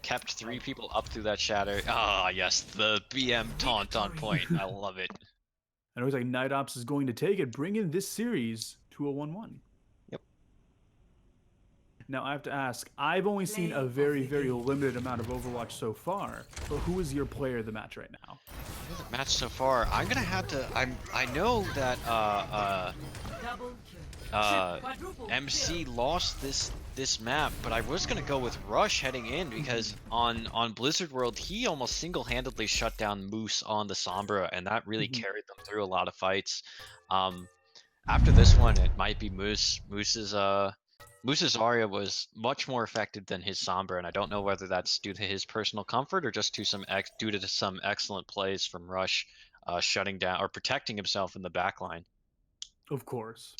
Kept 3 people up through that shatter. Ah, yes, the BM taunt on point. I love it. And it looks like Night Ops is going to take it, bringing this series to a 1-1. Yep. Now, I have to ask, I've only seen a very, very limited amount of Overwatch so far, but who is your player of the match right now? The match so far, I'm gonna have to. I know that MC lost this map, but I was gonna go with Rush heading in because on Blizzard World he almost single-handedly shut down Moose on the Sombra, and that really carried them through a lot of fights. After this one, it might be Moose. Moose's Zarya was much more effective than his Sombra, and I don't know whether that's due to his personal comfort or just due to some excellent plays from Rush, shutting down or protecting himself in the backline. Of course.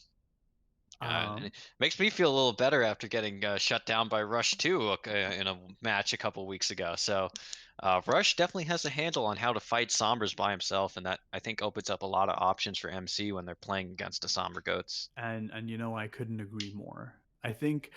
And Um, it makes me feel a little better after getting shut down by Rush 2 in a match a couple weeks ago. So Rush definitely has a handle on how to fight Sombras by himself, and that I think opens up a lot of options for MC when they're playing against the Sombra Goats. and I couldn't agree more. I think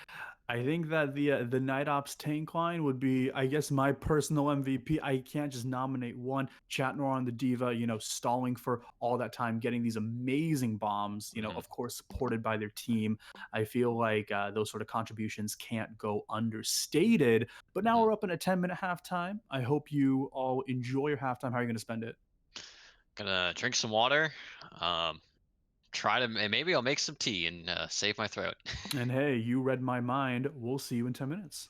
that the Night Ops tank line would be, I guess, my personal MVP. I can't just nominate one. Chatnor on the Diva, stalling for all that time, getting these amazing bombs. Hmm. Of course, supported by their team. I feel like those sort of contributions can't go understated. But now Hmm. we're up in a 10-minute halftime. I hope you all enjoy your halftime. How are you going to spend it? Gonna drink some water. Um, Try to maybe I'll make some tea and save my throat. And hey, you read my mind. We'll see you in 10 minutes.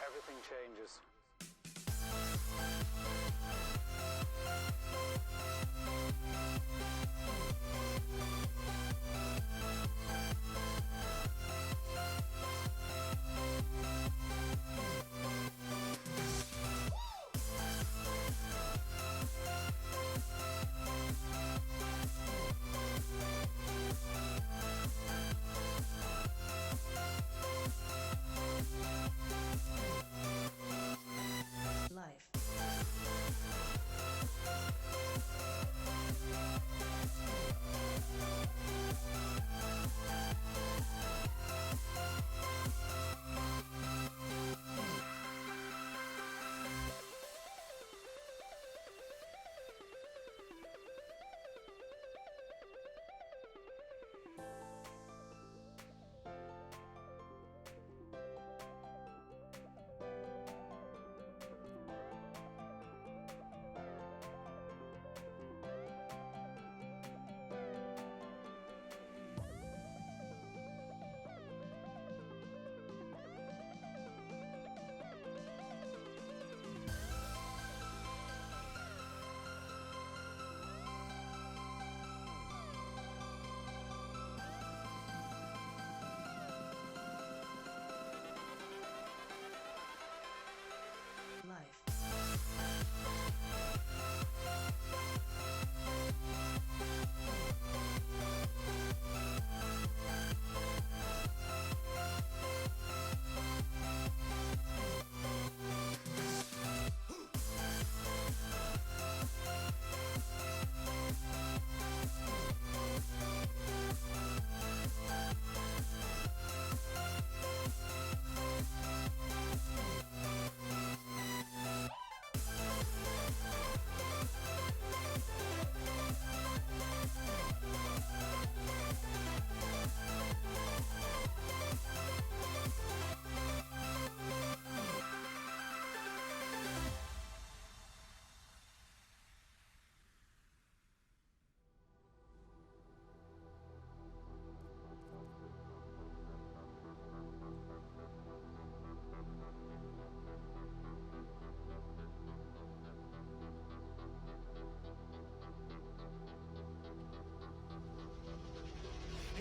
Everything changes. Life.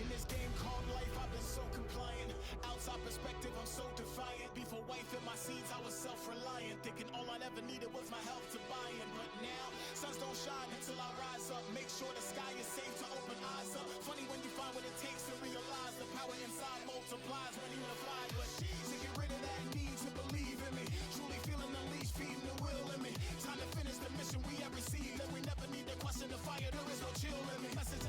In this game called life, I've been so compliant. Outside perspective, I'm so defiant. Before wife in my seeds, I was self-reliant. Thinking all I ever needed was my health to buy in. But now, suns don't shine until I rise up. Make sure the sky is safe to open eyes up. Funny when you find what it takes to realize the power inside multiplies when unified. But to get rid of that need to believe in me. Truly feeling unleashed, feeding the will in me. Time to finish the mission we have received. And we never need to question the fire, there is no chill in me. Message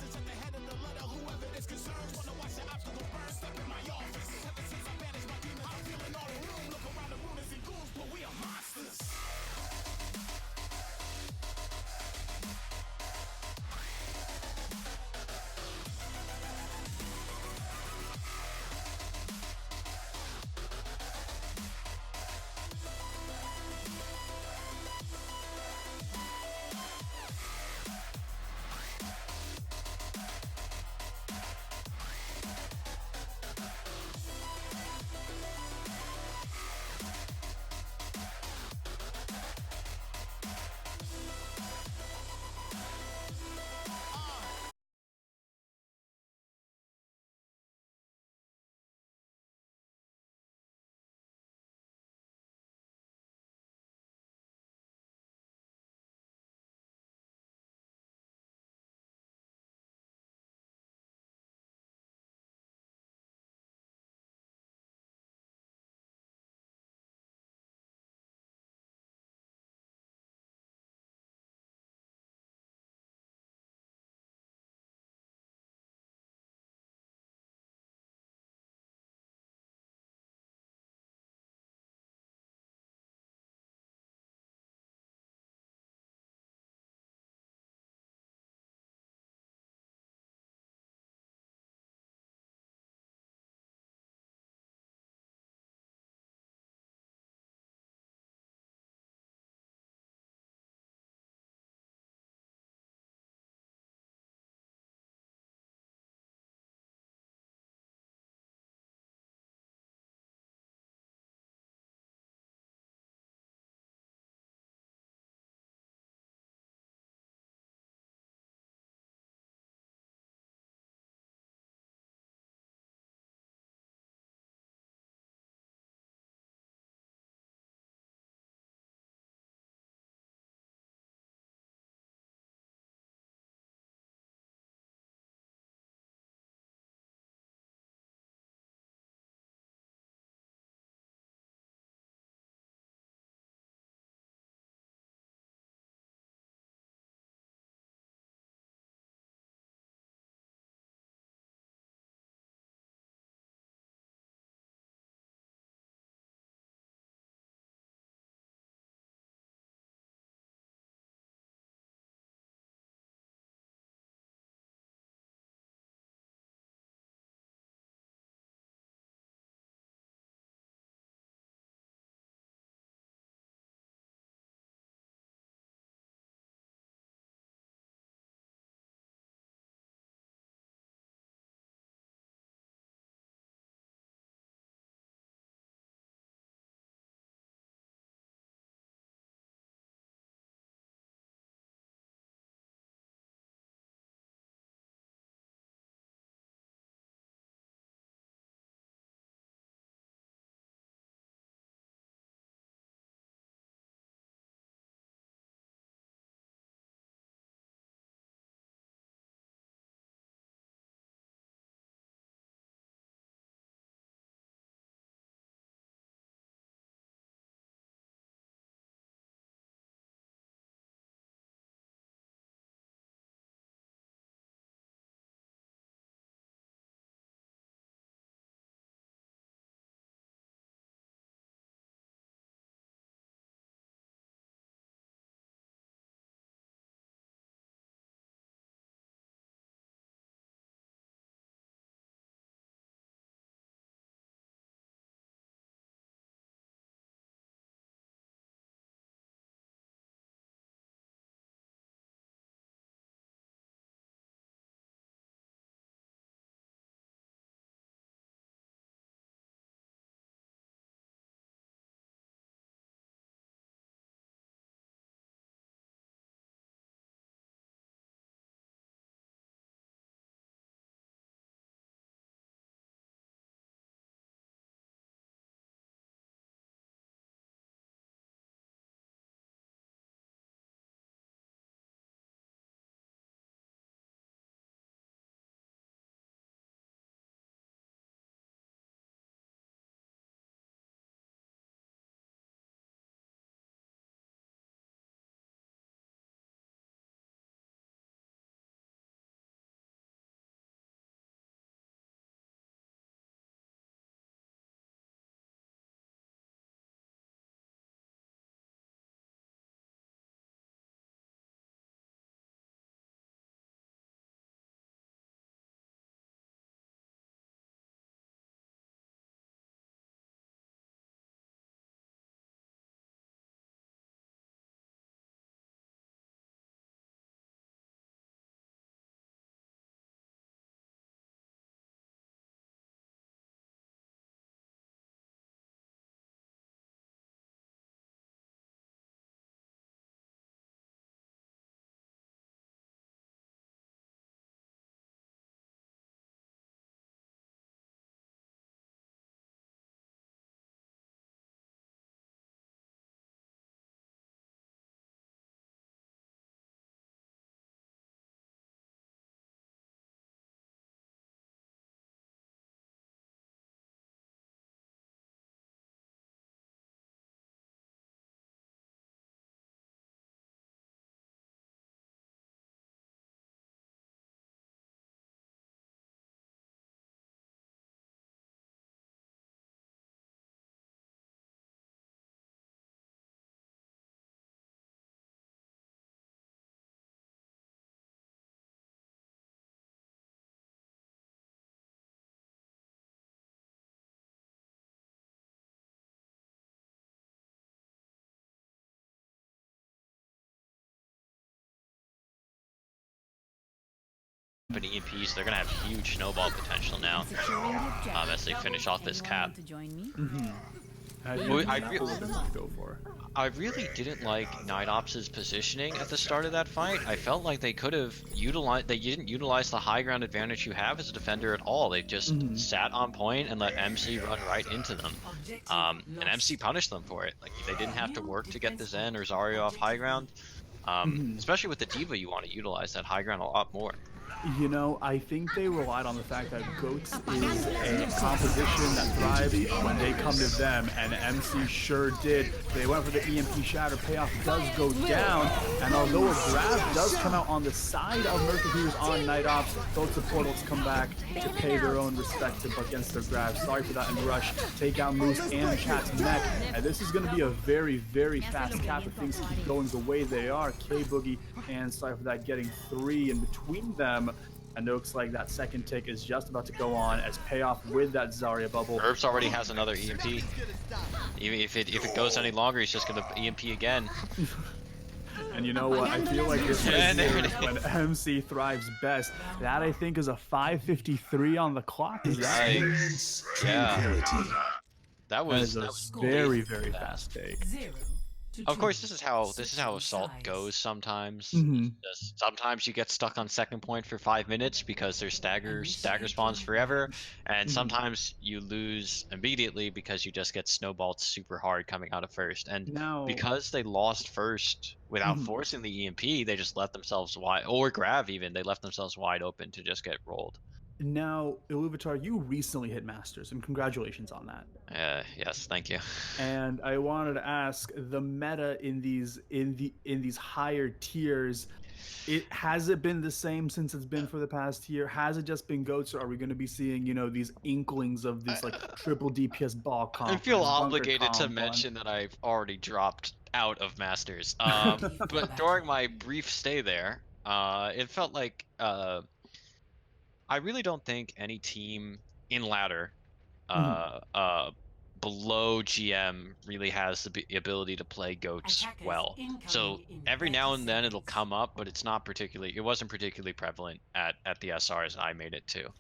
message at the head of the letter. Whoever this concerns, wanna watch the obstacle burn. Step in my office. Ever since I banished my demons, I'm feeling all the room. Look around the room and see goons, but we are monsters. an EMP, so they're gonna have huge snowball potential now as they finish off this cap. I really didn't like Night Ops' positioning at the start of that fight. I felt like they could have utilized. They didn't utilize the high ground advantage you have as a defender at all. They just sat on point and let MC run right into them, and MC punished them for it. Like they didn't have to work to get the Zen or Zarya off high ground. Especially with the D.Va, you want to utilize that high ground a lot more. You know, I think they relied on the fact that Goats is a composition that thrives when they come to them, and MC sure did. They went for the EMP shatter. Payoff does go down, and although a grab does come out on the side of Mercury, who's on Night Ops, both supportals come back to pay their own respect against their grab. Sorry for that in rush. Take out Moose and Chat's mech, and this is going to be a very, very fast cap if things keep going the way they are. K-Boogie and sorry for that getting 3 in between them. And it looks like that second tick is just about to go on as Payoff with that Zarya bubble. Herbs already has another EMP. Even if it goes any longer, he's just gonna EMP again. And you know what? I feel like this is when MC thrives best. That I think is a 5:53 on the clock. Is that? Yeah. That was a very, very fast take. Of course, this is how Assault goes sometimes. Sometimes you get stuck on second point for 5 minutes because there's stagger spawns forever, and sometimes you lose immediately because you just get snowballed super hard coming out of first. And because they lost first without forcing the EMP, they just let themselves wide, or grab even, they left themselves wide open to just get rolled. Now, Iluvatar, you recently hit Masters, and congratulations on that. Yes, thank you. And I wanted to ask, the meta in these higher tiers, has it been the same since it's been for the past year? Has it just been Goats, or are we going to be seeing, you know, these inklings of this like triple DPS ball comp? I feel obligated to mention that I've already dropped out of Masters. But during my brief stay there, it felt like I really don't think any team in ladder below GM really has the ability to play Goats well. So every now and then it'll come up, but it wasn't particularly prevalent at the SRs I made it to.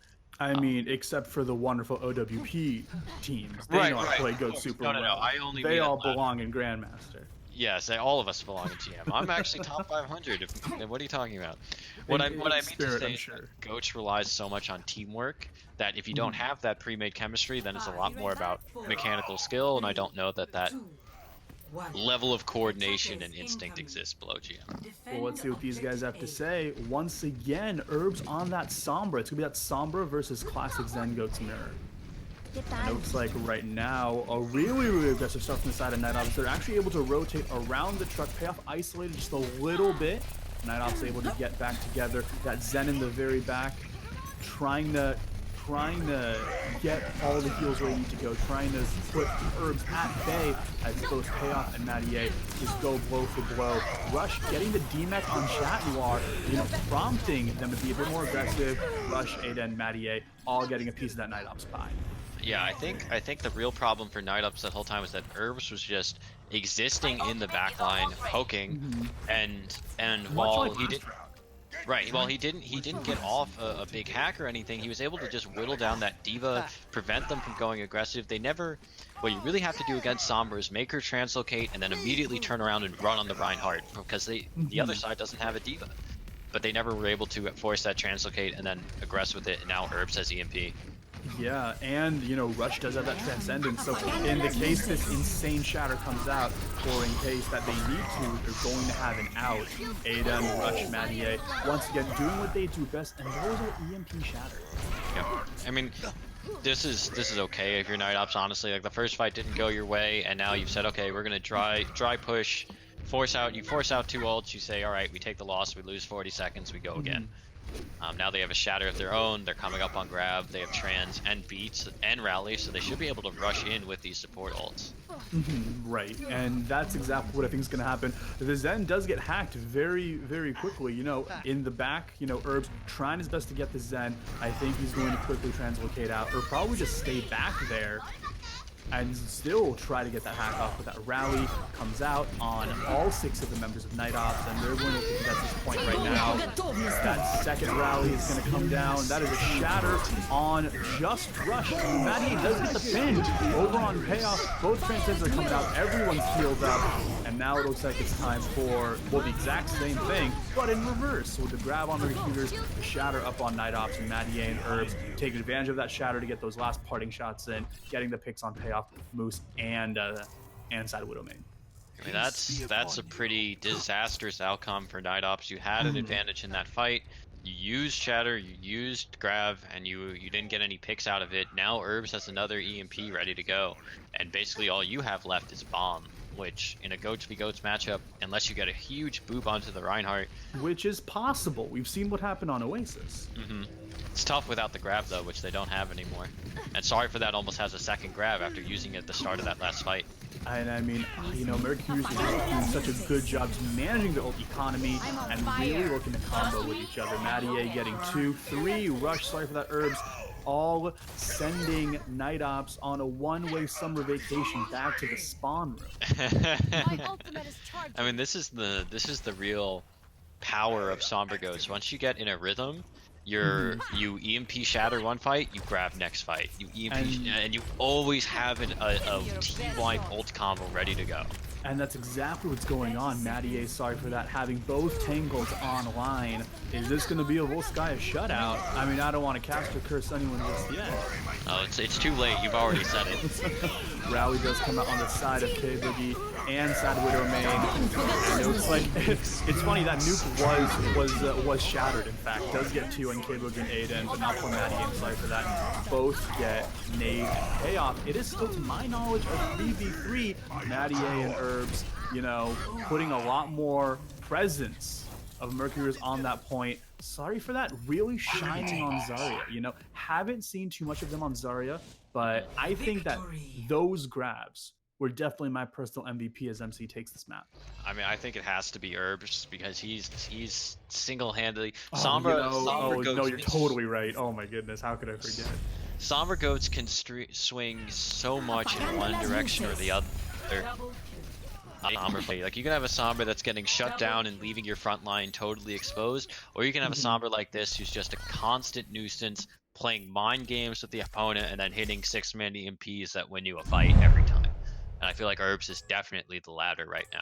I mean, except for the wonderful OWP teams. They know how to play Goats super well. No, I only they all belong in Grandmaster. Yes, all of us belong in GM. I'm actually top 500. What are you talking about? What I mean to say is that Goats relies so much on teamwork that if you don't have that pre-made chemistry, then it's a lot more about mechanical skill, and I don't know that level of coordination and instinct exists below GM. Well, let's see what these guys have to say. Once again, Herbs on that Sombra. It's going to be that Sombra versus Classic Zen Goats mirror. It looks like right now a really aggressive start from the side of Night Ops. They're actually able to rotate around the truck. Payoff isolated just a little bit. Night Ops able to get back together. That Zen in the very back, trying to get all the heals where they need to go, trying to put Herbs at bay as both Payoff and Mattier just go blow for blow. Rush getting the D-Mech on Chat Noir, prompting them to be a bit more aggressive. Rush, Ada, and Mattier all getting a piece of that Night Ops pie. Yeah, I think the real problem for Night Ops that whole time was that Herbs was just existing in the backline, poking, and while he didn't. Right. Well, he didn't get off a big hack or anything. He was able to just whittle down that D.Va, prevent them from going aggressive. They never. What you really have to do against Sombra is make her translocate and then immediately turn around and run on the Reinhardt because the other side doesn't have a D.Va. But they never were able to force that translocate and then aggress with it. And now Herbs has EMP. Yeah, and Rush does have that transcendence. So in the case this insane shatter comes out, or in case that they need to, they're going to have an out. Ada and Rush, Mattier, once again doing what they do best, and those are EMP shatters. Yeah, I mean, this is okay if you're Night Ops. Honestly, like the first fight didn't go your way, and now you've said, okay, we're gonna dry push, force out 2 ults. You say, all right, we take the loss, we lose 40 seconds, we go again. Now they have a shatter of their own. They're coming up on grab. They have trans and beats and rally, so they should be able to rush in with these support ults. Right, and that's exactly what I think is going to happen. The Zen does get hacked very, very quickly. In the back, Herbs trying his best to get the Zen. I think he's going to quickly translocate out, or probably just stay back there. and still try to get that hack off, but that rally comes out on all 6 of the members of Night Ops, and they're going to contest this point right now. That second rally is going to come down. That is a shatter on Just Rush. Maddie does get the pin over on Payoff. Both Transcends are coming out. Everyone's healed up. And now it looks like it's time for, well, the exact same thing, but in reverse. So with the grab on the Cougars, the shatter up on Night Ops, and Maddie and Herbs taking advantage of that shatter to get those last parting shots in, getting the picks on Payoff, Moose, and Side Widow main. I mean, that's a pretty disastrous outcome for Night Ops. You had an advantage in that fight. You used Shatter, you used Grav, and you didn't get any picks out of it. Now Herbs has another EMP ready to go, and basically all you have left is Bomb, which in a Goats v Goats matchup, unless you get a huge boop onto the Reinhardt, which is possible. We've seen what happened on Oasis. It's tough without the grab though, which they don't have anymore. And Sorry for That almost has a second grab after using it at the start of that last fight. And I mean, you know, Mercury's doing such a good job managing the ult economy and really looking to combo with each other. Maddie getting 2, 3, Rush, Sorry for That, Herbs, all sending Night Ops on a one-way summer vacation back to the spawn room. I mean, this is the real power of Somber Ghost. Once you get in a rhythm, you EMP shatter one fight, you grab next fight. You EMP and you always have a team-wide ult combo ready to go. And that's exactly what's going on. Maddie, Sorry for That, having both Tangles online. Is this going to be a Volskaya shutout? I mean, I don't want to cast or curse anyone just yet. Oh, it's too late. You've already said it. Rally does come out on the side of K-Boogie and Sad Widow main. And it looks like it's funny that nuke was shattered. In fact, does get 2 on K-Boogie and Aiden, but not for Maddie and Sorry for That. Both get nade and payoff. It is still, to my knowledge, a 3v3. Maddie and Herbs, you know, putting a lot more presence of Mercury's on that point. Sorry for That, really shining on Zarya. You know, haven't seen too much of them on Zarya, but I think that those grabs were definitely my personal MVP as MC takes this map. I mean, I think it has to be Herbs because he's single-handedly. No, you're totally right. Oh my goodness, how could I forget? Somber Goats can swing so much in one direction or the other. Somber play. Like, you can have a Somber that's getting shut down and leaving your front line totally exposed, or you can have a Somber like this who's just a constant nuisance, playing mind games with the opponent and then hitting 6-man EMPs that win you a fight every time. And I feel like Herbs is definitely the latter right now.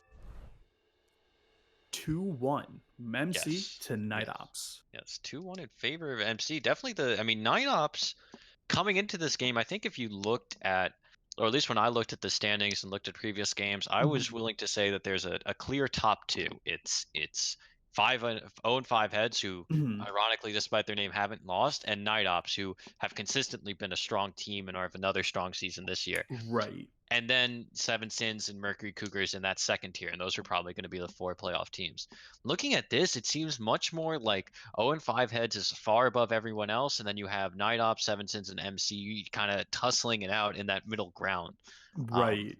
2-1, MC to Night Ops. Yes, 2-1 in favor of MC. Definitely I mean, Night Ops coming into this game, I think if you looked at, or at least when I looked at the standings and looked at previous games, I was willing to say that there's a clear top 2. It's 0-5 heads who, ironically, despite their name, haven't lost, and Night Ops who have consistently been a strong team and are of another strong season this year. Right. And then Seven Sins and Mercury Cougars in that second tier, and those are probably going to be the 4 playoff teams. Looking at this, it seems much more like 0-5 heads is far above everyone else, and then you have Night Ops, Seven Sins, and MC kind of tussling it out in that middle ground. Right.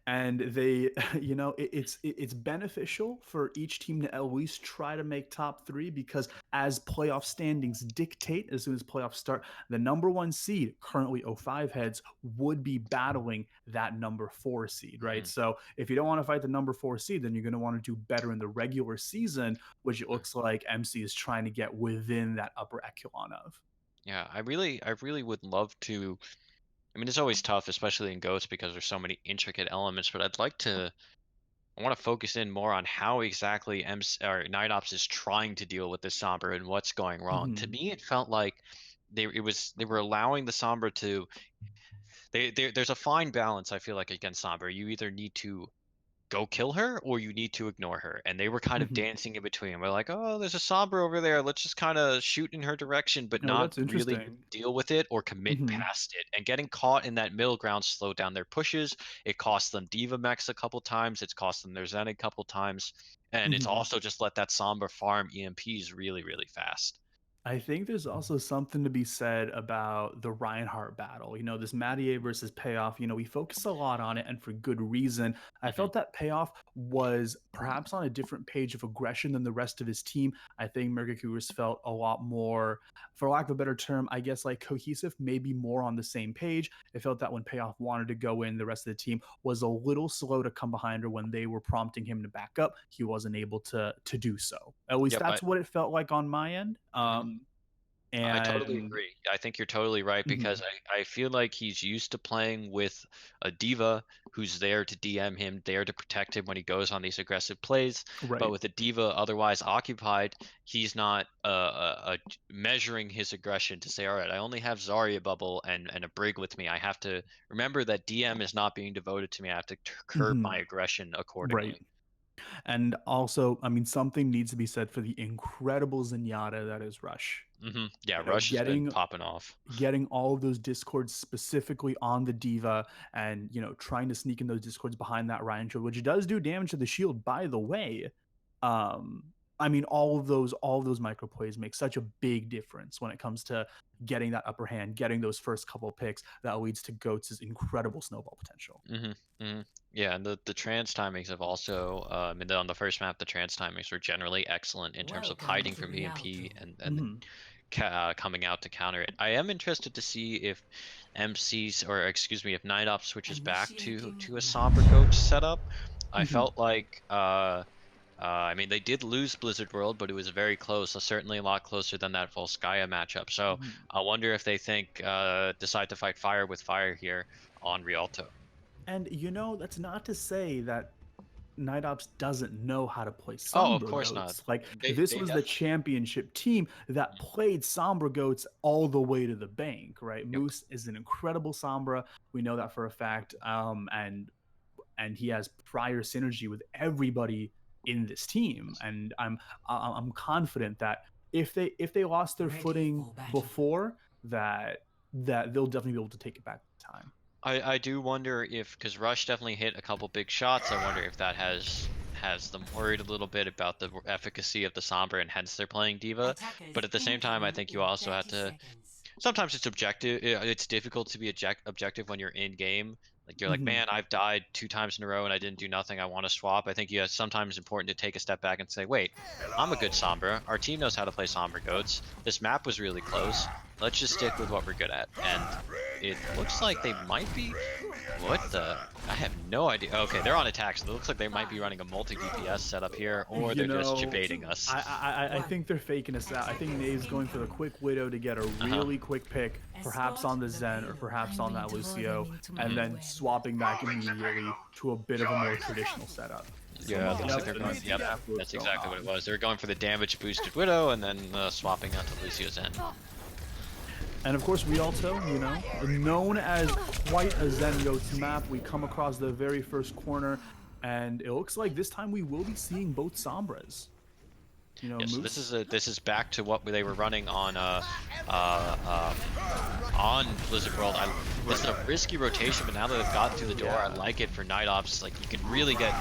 And they, you know, it's beneficial for each team to at least try to make top 3, because as playoff standings dictate, as soon as playoffs start, the number 1 seed, currently 0-5 heads, would be battling that number 4 seed, right? So if you don't want to fight the number 4 seed, then you're going to want to do better in the regular season, which it looks like MC is trying to get within that upper echelon of. Yeah, I really would love to. I mean, it's always tough, especially in Ghosts, because there's so many intricate elements, but I want to focus in more on how exactly Night Ops is trying to deal with this Somber and what's going wrong. To me, it felt like they were allowing the Somber to, there's a fine balance, I feel like, against Somber. You either need to go kill her or you need to ignore her, and they were kind of dancing in between. We're like, oh, there's a Somber over there, let's just kind of shoot in her direction, but not really deal with it or commit past it. And getting caught in that middle ground slowed down their pushes. It cost them Diva Mechs a couple times, it's cost them their Zen a couple times, and it's also just let that Somber farm EMPs really fast. I think there's also something to be said about the Reinhardt battle. You know, this Maddie versus Payoff, you know, we focus a lot on it, and for good reason. I felt that Payoff was perhaps on a different page of aggression than the rest of his team. I think Mercury Cougars felt a lot more, for lack of a better term, I guess like cohesive, maybe more on the same page. It felt that when Payoff wanted to go in, the rest of the team was a little slow to come behind her when they were prompting him to back up. He wasn't able to do so. At least Yep, that's what it felt like on my end. Mhm. I totally And agree. I think you're totally right because mhm, I feel like he's used to playing with a diva who's there to DM him, there to protect him when he goes on these aggressive plays. But right. with a diva otherwise occupied, he's not measuring his aggression to say, all right, I only have Zarya bubble and a brig with me. I have to remember that DM is not being devoted to me. I have to curb Mhm, my aggression right. accordingly. And also, I mean, something needs to be said for the incredible Zenyatta that is Rush. Yeah, You know, Rush has been popping off. getting all of those discords specifically on the diva, and trying to sneak in those discords behind that Ryan shield, which does do damage to the shield, by the way. um I mean, all of those micro plays make such a big difference when it comes to getting that upper hand, getting those first couple of picks that leads to Goats' incredible snowball potential. hmm hmm Yeah, and the trans timings have also, and then on the first map, the trans timings were generally excellent in terms of Welcome hiding to from EMP reality. and then Mhm, coming out to counter it. I am interested to see if MCs, or excuse me, if Night Ops switches back Initiating to a somber ring. coach setup. I mhm. felt like I mean, they did lose Blizzard World, but it was very close. So certainly a lot closer than that Volskaya matchup. So Mhm. I wonder if they think decide to fight fire with fire here on Rialto. And that's not to say that Night Ops doesn't know how to play Oh, of Sombra course not. Goats. Like, this They was the definitely. championship team that played Sombra Goats all the way to the bank, right? Yep. Moose is an incredible Sombra. We know that for a fact. And he has prior synergy with everybody in this team. And I'm confident that if they lost their Ready footing for battle. before that they'll definitely be able to take it back in time. I do wonder if, because Rush definitely hit a couple big shots. I wonder if that has them worried a little bit about the efficacy of the Sombra, and hence they're playing Diva. Attackers But at the same time, I incoming think you in also have 30 to. seconds. Sometimes it's objective. It's difficult to be objective when you're in game. Like you're like, Mhm. man, I've died 2 times in a row and I didn't do nothing. I want to swap. I think yeah, sometimes important to take a step back and say, wait, I'm a good Sombra. Our team knows how to play Sombra Goats. This map was really close. Let's just stick with what we're good at. And it looks like they might be. What the? I have no idea. Okay, they're on attack, so it looks like they might be running a multi-DPS setup here, or You they're just know, baiting us. I think they're faking us out. I think Nave's going for the quick widow to get a Uh-huh. really quick pick, perhaps on the Zen or perhaps on that Lucio, and Mhm. then swapping back immediately to a bit of a more traditional setup. Yeah, it looks like Yep, they're and going. that's Yep, exactly what's that's going exactly what it on. was. They're going for the damage boosted Widow and then swapping out to Lucio's end. And of course, Rialto, known as quite a Zen Goats map. We come across the very first corner, and it looks like this time we will be seeing both Sombras. Yeah, so Moose. this is back to what they were running on Blizzard World. This is a risky rotation, but now that they've gotten through the door, I like it for Night Ops. Like you can really get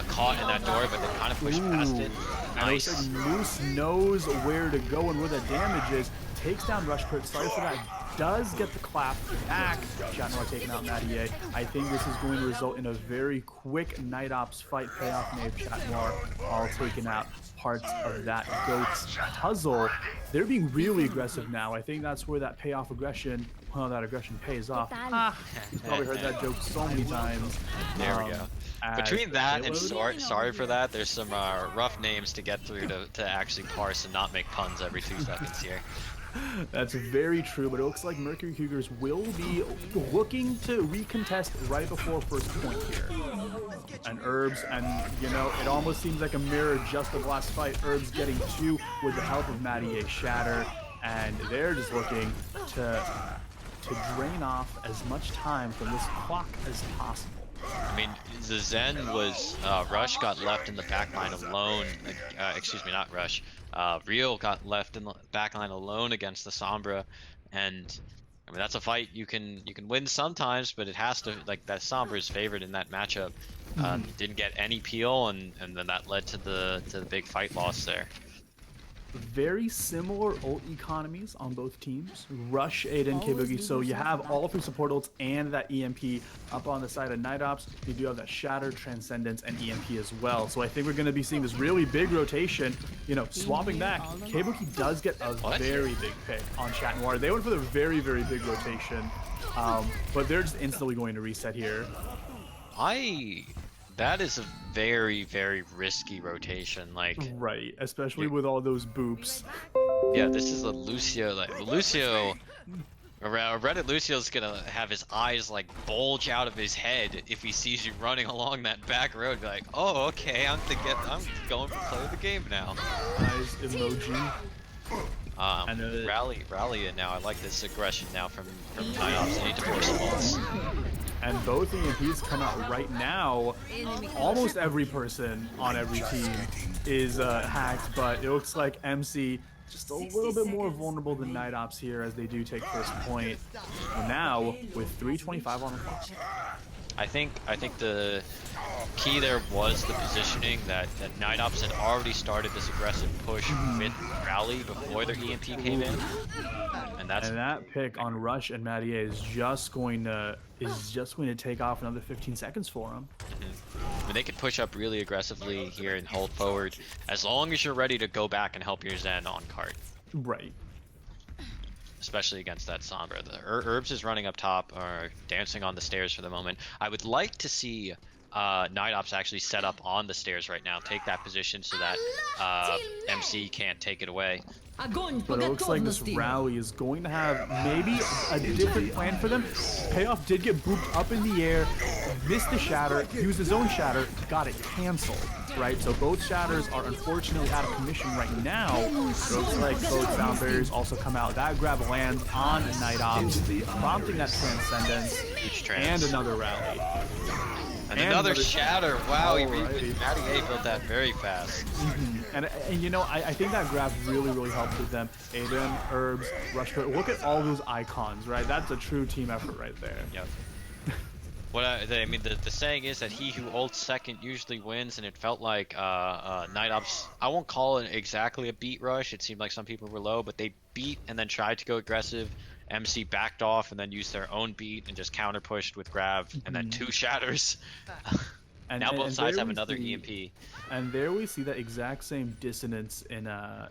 caught in that door, but they kind of push past it. And it looks Nice. like Moose knows where to go and where the damage is. Takes down Rush Crit. Sorry for that. Does get the clap back. Chatmore taking out Matty A. I think this is going to result in a very quick Night Ops fight. Payoff Nave Chatmore all taken out. Parts of that Goats puzzle. They're being really aggressive now. I think that's where that payoff aggression, well, that aggression pays off. You've probably heard that joke so many times. There we go. Between that and payload- sorry for that, there's some rough names to get through to actually parse and not make puns every 2 seconds here. That's very true, but it looks like Mercury Cougars will be looking to recontest right before first point here. And Herbs, and it almost seems like a mirror just of the last fight. Herbs getting 2 with the help of Matty A Shatter, and they're just looking to drain off as much time from this clock as possible. I mean, the Zen was Rush got left in the backline alone. Excuse me, not Rush. Real got left in the backline alone against the Sombra, and I mean that's a fight you can win sometimes, but it has to like that Sombra is favored in that matchup. Didn't get any peel, and then that led to the big fight loss there. very similar ult economies on both teams. Rush, Aiden, K-Boogie. So you have all 3 support ults and that EMP up on the side of Night Ops. You do have that Shatter, Transcendence, and EMP as well. So I think we're going to be seeing this really big rotation. You know, swapping back, K-Boogie does get a very big pick on Chat Noir. They went for the very, very big rotation. But they're just instantly going to reset here. That is a very, very risky rotation. Like, right, especially with all those boops. Yeah, this is a Lucio. Like Lucio, Reddit Lucio's gonna have his eyes like bulge out of his head if he sees you running along that back road. Be like, oh, okay, I'm going to play the game now. Eyes emoji. Rally it now. I like this aggression now from Night Ops. They need to force the balls. And both EMPs come out right now. Almost every person on every team is hacked, but it looks like MC just a little bit more vulnerable than Night Ops here as they do take first point. And now with 3:25 on the clock. I think the key there was the positioning that Night Ops had already started this aggressive push with Rally before their EMP came in, and that pick on Rush and Mattier is just going to take off another 15 seconds for him. I mean, they could push up really aggressively here and hold forward as long as you're ready to go back and help your Zen on cart. Right. Especially against that Sombra. The Herbs is running up top, or dancing on the stairs for the moment. I would like to see Night Ops actually set up on the stairs right now, take that position so that MC can't take it away. But it looks like this rally is going to have maybe a different plan for them. Payoff did get booped up in the air, missed the shatter, used his own shatter, got it canceled, right? So both shatters are unfortunately out of commission right now. So it looks like both sound barriers also come out. That grab lands on Night Ops, prompting that Transcendence, and another rally. And another shatter. Wow, Mattier built that very fast. And you know, I think that grab really helped with them. Aiden, Herbs, Rush. Look at all those icons, right? That's a true team effort right there. Yep. I mean, the saying is that he who ults second usually wins, and it felt like Night Ops, I won't call it exactly a beat rush. It seemed like some people were low, but they beat and then tried to go aggressive. MC backed off and then used their own beat and just counter pushed with grab and then 2 shatters. And now both sides have another EMP. And there we see that exact same dissonance in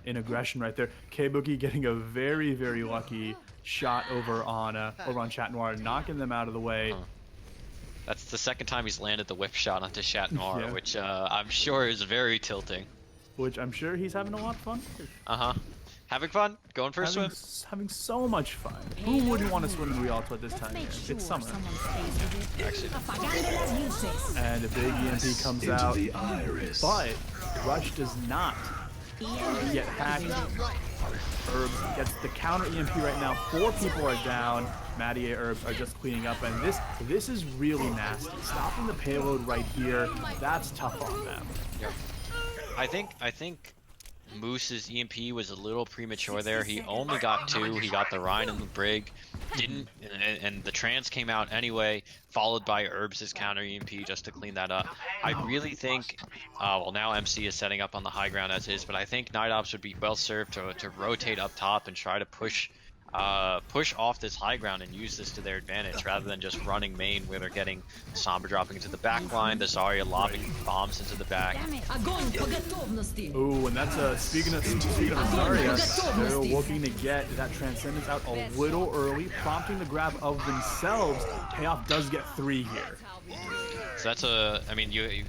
aggression right there. K-Boogie getting a very lucky shot over on Chat Noir, knocking them out of the way. That's the second time he's landed the whip shot onto Chat Noir, which I'm sure is very tilting. Which I'm sure he's having a lot of fun with. Having fun? Going for a swim? Having so much fun. Who wouldn't want to swim in Rialto at this time of year? It's summer. Actually. And a big EMP comes out. But Rush does not get hacked. Herbs gets the counter EMP right now. 4 people are down. Mattier, Herbs are just cleaning up. And this is really nasty. Stopping the payload right here, that's tough on them. Yep. I think Moose's EMP was a little premature there. He only got 2. He got the Rhine and the Brig. And the trans came out anyway, followed by Herbs' counter EMP just to clean that up. I really think, well, now MC is setting up on the high ground as is, but I think Night Ops would be well served to rotate up top and try to push off this high ground and use this to their advantage rather than just running main where they're getting Sombra dropping into the back line, the Zarya lobbing bombs into the back. Ooh, and that's speaking of Zarya, they're looking to get that Transcendence out a little early, prompting the grab of themselves. Payoff does get 3 here. So that's I mean, you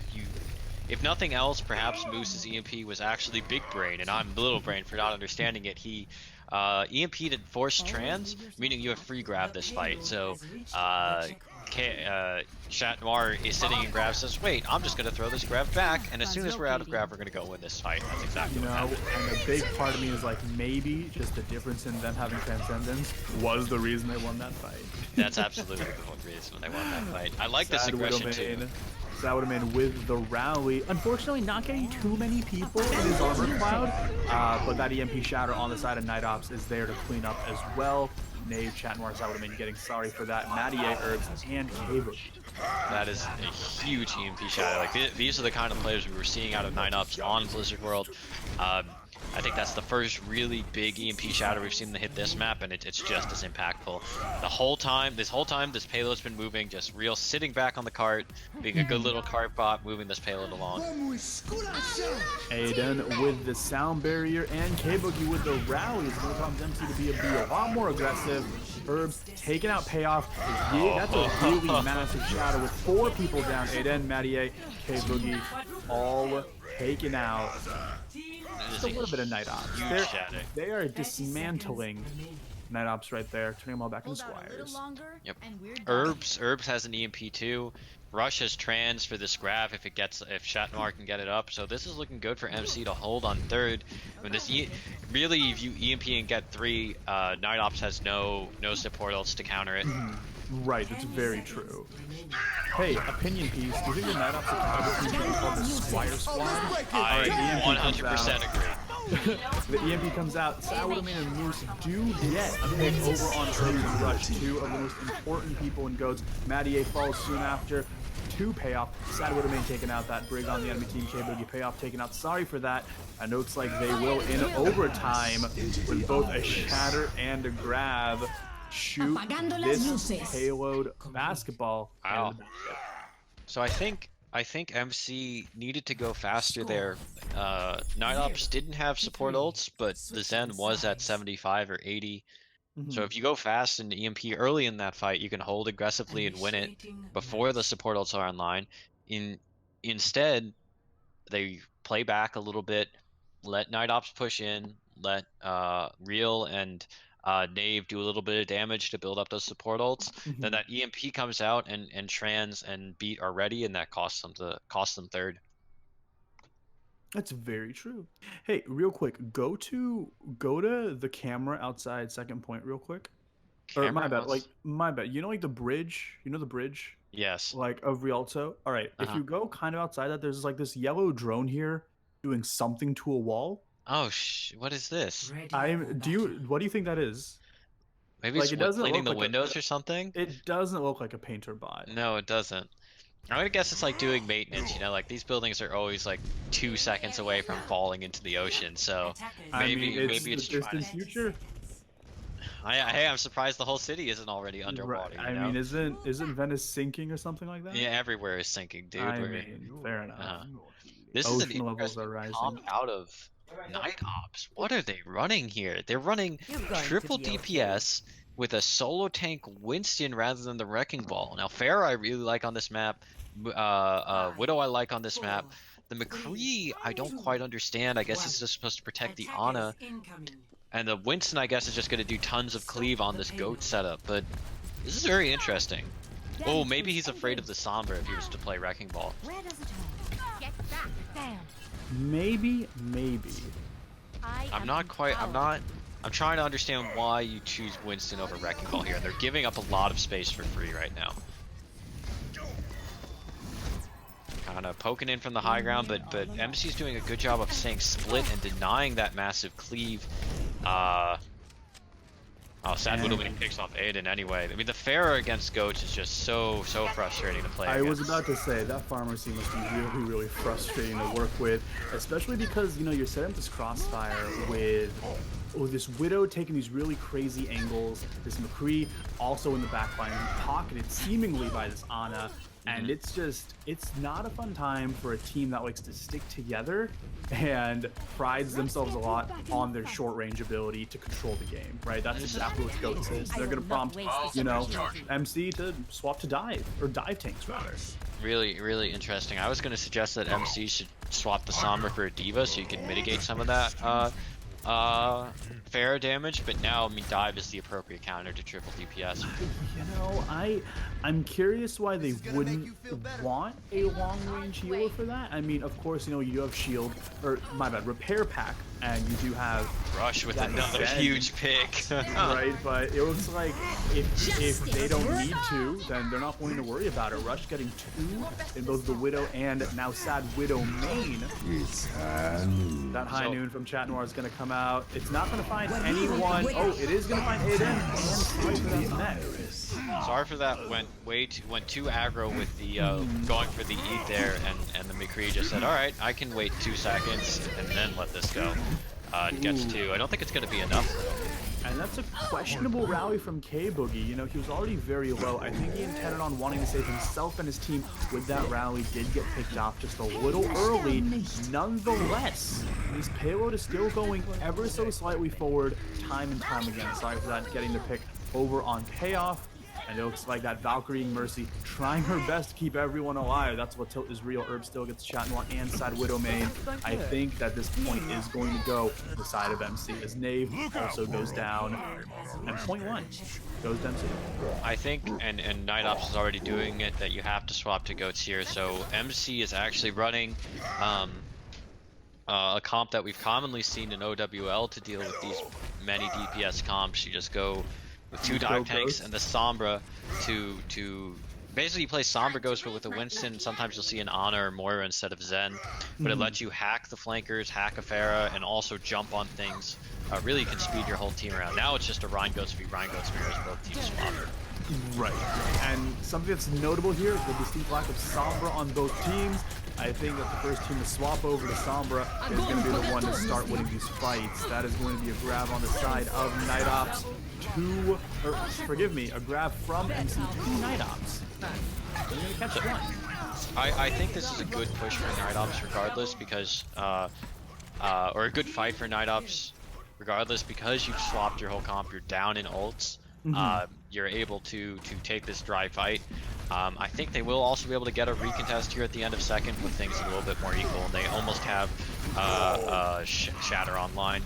if nothing else, perhaps Moose's EMP was actually big brain and I'm little brain for not understanding it. He EMP'd forced trans, meaning you have free grab this fight. So Chat Noir is sitting and grab says, wait, I'm just going to throw this grab back, and as soon as we're out of grab, we're going to go win this fight. That's exactly what happened. And a big part of me is like, maybe just the difference in them having Transcendence was the reason they won that fight. That's absolutely the reason they won that fight. I like this aggression too. That would have been with the rally. Unfortunately, not getting too many people in his armor cloud, but that EMP shatter on the side of Night Ops is there to clean up as well. Knave, Chat Noir, I would have been getting sorry for that. Mattier, Herbs, and K-Boogie. That is a huge EMP shatter. Like these are the kind of players we were seeing out of Night Ops on Blizzard World. I think that's the first really big EMP shatter we've seen them hit this map, and it's just as impactful. This whole time, this payload's been moving, just real sitting back on the cart, being a good little cart bot, moving this payload along. Aiden with the sound barrier and K-Boogie with the rally is going to cause MC to be a lot more aggressive. Herbs taking out payoff. That's a really massive shadow with 4 people down. Aiden, Mattier, K-Boogie, all taken out. Just a little bit of Night Ops. They are dismantling Night Ops right there, turning them all back into Squires. Yep. Herbs has an EMP too. Rush has trans for this grab if Chat Noir can get it up. So this is looking good for MC to hold on third. I mean, really, if you EMP and get 3, Night Ops has no support ults to counter it. Right, that's very true. Hey, opinion piece. Do you think the Night Ops are called the Squire Squad? I 100% agree. The EMP comes out. Sad Widowmain and Moose do get a pick over on Herbs and Rush, 2 of the most important people in GOATS. Mattier falls soon after. 2 payoff. Sad Widowmain taking out that Brig on the enemy team. K-Boogie payoff taken out. Sorry for that. It looks like they will in overtime with both a shatter and a grab shoot this payload basketball. Wow. So I think MC needed to go faster there. Night Ops didn't have support ults, but the Zen was at 75 or 80. So if you go fast in the EMP early in that fight, you can hold aggressively and win it before the support ults are online. Instead, they play back a little bit, let Night Ops push in, let Real and Knave do a little bit of damage to build up those support ults. Then that EMP comes out and Trans and Beat are ready, and that costs them third. That's very true. Hey, real quick, go to the camera outside second point real quick. Or my bad, my bad. You know, like the bridge. You know the bridge. Yes. Like of Rialto. All right. If you go kind of outside that, there's like this yellow drone here doing something to a wall. Oh what is this? What do you think that is? Maybe like, it's cleaning the windows or something? It doesn't look like a painter bot. No, it doesn't. I'm gonna guess it's like doing maintenance, you know, like these buildings are always like 2 seconds away from falling into the ocean, so maybe it's the distant future. Hey, I'm surprised the whole city isn't already underwater. Right. I mean, isn't Venice sinking or something like that? Yeah, everywhere is sinking, dude. I mean, fair enough. This Ocean is an levels are rising. comp out of Night Ops. What are they running here? They're running triple DPS with a solo tank Winston rather than the Wrecking Ball. Now, Pharah I really like on this map. Widow I like on this map. The McCree I don't quite understand. I guess it's just supposed to protect the Ana. And the Winston I guess is just going to do tons of cleave on this GOAT setup. But this is very interesting. Oh, maybe he's afraid of the Sombra if he was to play Wrecking Ball. Maybe. I'm trying to understand why you choose Winston over Wrecking Ball here. They're giving up a lot of space for free right now. Kind of poking in from the high ground, but MC's doing a good job of staying split and denying that massive cleave. Sad Widowmain picks off Aiden anyway. I mean, the Pharah against Goats is just so frustrating to play I against. was about to say, that pharmacy must be really frustrating to work with, especially because, you know, you're setting up this crossfire with this Widow taking these really crazy angles, this McCree also in the backline, pocketed seemingly by this Ana, and it's not a fun time for a team that likes to stick together and prides themselves a lot on their short range ability to control the game, right? That's exactly what GOATS is. They're going to prompt, you know, MC to swap to dive, or dive tanks rather. Really interesting. I was going to suggest that MC should swap the Sombra for a Diva so you can mitigate some of that Pharah damage, but now, I mean, dive is the appropriate counter to triple DPS. You know, I'm curious why they wouldn't want a long-range healer for that. I mean, of course, you know, you do have shield, or my bad, repair pack, and you do have Rush with another huge pick. Right, but it looks like if they don't need to, then they're not going to worry about it. Rush getting 2 in both the Widow and now Sad Widowmain. That high noon from Chat Noir is going to come out. It's not going to find anyone. Oh, it is going to find Aiden. And sorry for that next. Sorry for that. Went too aggro with the going for the eat there, and the McCree just said, "All right, I can wait 2 seconds and then let this go." gets 2. I don't think it's going to be enough for him. And that's a questionable rally from K-Boogie. You know, he was already very low. I think he intended on wanting to save himself and his team with that rally. Did get picked off just a little early. Nonetheless, his payload is still going ever so slightly forward time and time again. Sorry for that, getting the pick over on Payoff. And it looks like that Valkyrie Mercy trying her best to keep everyone alive. That's what Tilt is real. Herb still gets Chat Noir and side Widow main. I think that this point is going to go to the side of MC as Knave also goes down. And point 1 goes to MC. I think, and Night Ops is already doing it, that you have to swap to goats here. So MC is actually running a comp that we've commonly seen in OWL to deal with these many DPS comps. You just go with 2 dive tanks and the Sombra to basically play Sombra Ghost, but with a Winston. Sometimes you'll see an Ana or Moira instead of Zen, but it lets you hack the flankers, hack a Pharah, and also jump on things. Really, you can speed your whole team around. Now it's just a Rhine Ghost v Rhine Ghost mirrors both teams swap. Right. And something that's notable here is the distinct lack of Sombra on both teams. I think that the first team to swap over to Sombra is going to be the one to start winning these fights. That is going to be a grab on the side of Night Ops a grab from MC to Night Ops. They're going to catch one. I think this is a good push for Night Ops regardless, because or a good fight for Night Ops regardless, because you've swapped your whole comp, you're down in ults. You're able to take this dry fight. I think they will also be able to get a recontest here at the end of second with things a little bit more equal, and they almost have Shatter online.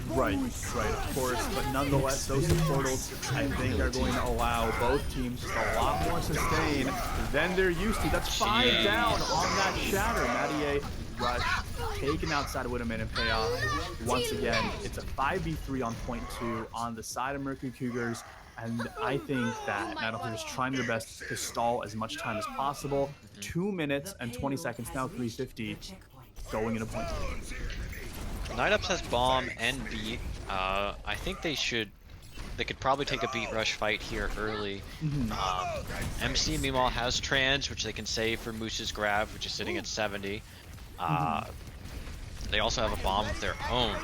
Right, of course, but nonetheless, those supportals, I think, are going to allow both teams just a lot more sustain than they're used to. That's 5 down on that Shatter. Mattier rush, taken outside of Widowman and Payoff. Once again, it's a 5v3 on point 2 on the side of Mercury Cougars, and I think that Night Ops are just trying their best to stall as much time as possible. 2 minutes and 20 seconds, now 3:50, going into point 2. Night Ops has bomb and beat. I think they could probably take a beat rush fight here early. MC meanwhile has trans, which they can save for Moose's grab, which is sitting at 70. They also have a bomb of their own.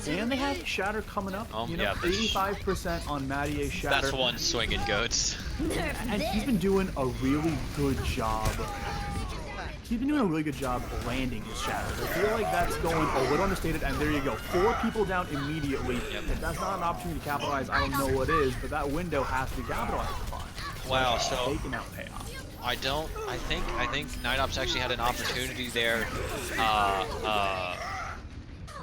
And they have Shatter coming up. You know, 85% on Mattier's Shatter. That's one swinging goats. And he's been doing a really good job. He's been doing a really good job landing his Shatters. I feel like that's going a little understated, and there you go. 4 people down immediately. If that's not an opportunity to capitalize, I don't know what is, but that window has to be capitalized upon. Wow, so taking out Payoff. I think Night Ops actually had an opportunity there.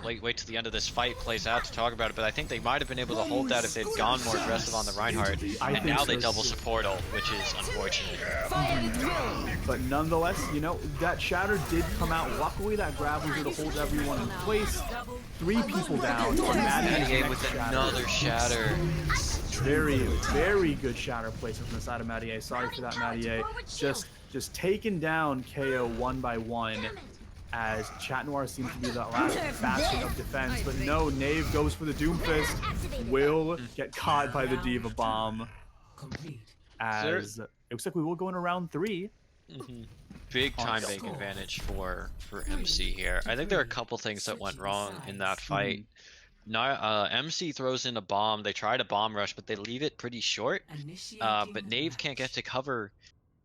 Wait till the end of this fight plays out to talk about it, but I think they might have been able to hold that if they'd gone more aggressive on the Reinhardt, and now they double supportal, which is unfortunate. But nonetheless, you know, that Shatter did come out. Luckily, that grab was here to hold everyone in place. 3 people down. Mattier with another Shatter. Very, very good Shatter placement from the side of Mattier. Sorry for that, Mattier. Just taking down KO 1 by 1. As Chat Noir seems to be that last bastion of defense, but no, Knave goes for the Doomfist, will get caught by the Diva Bomb, as it looks like we will go into round 3. Big time bank advantage for MC here. I think there are a couple things that went wrong in that fight. MC throws in a bomb, they try to bomb rush, but they leave it pretty short, but Knave can't get to cover,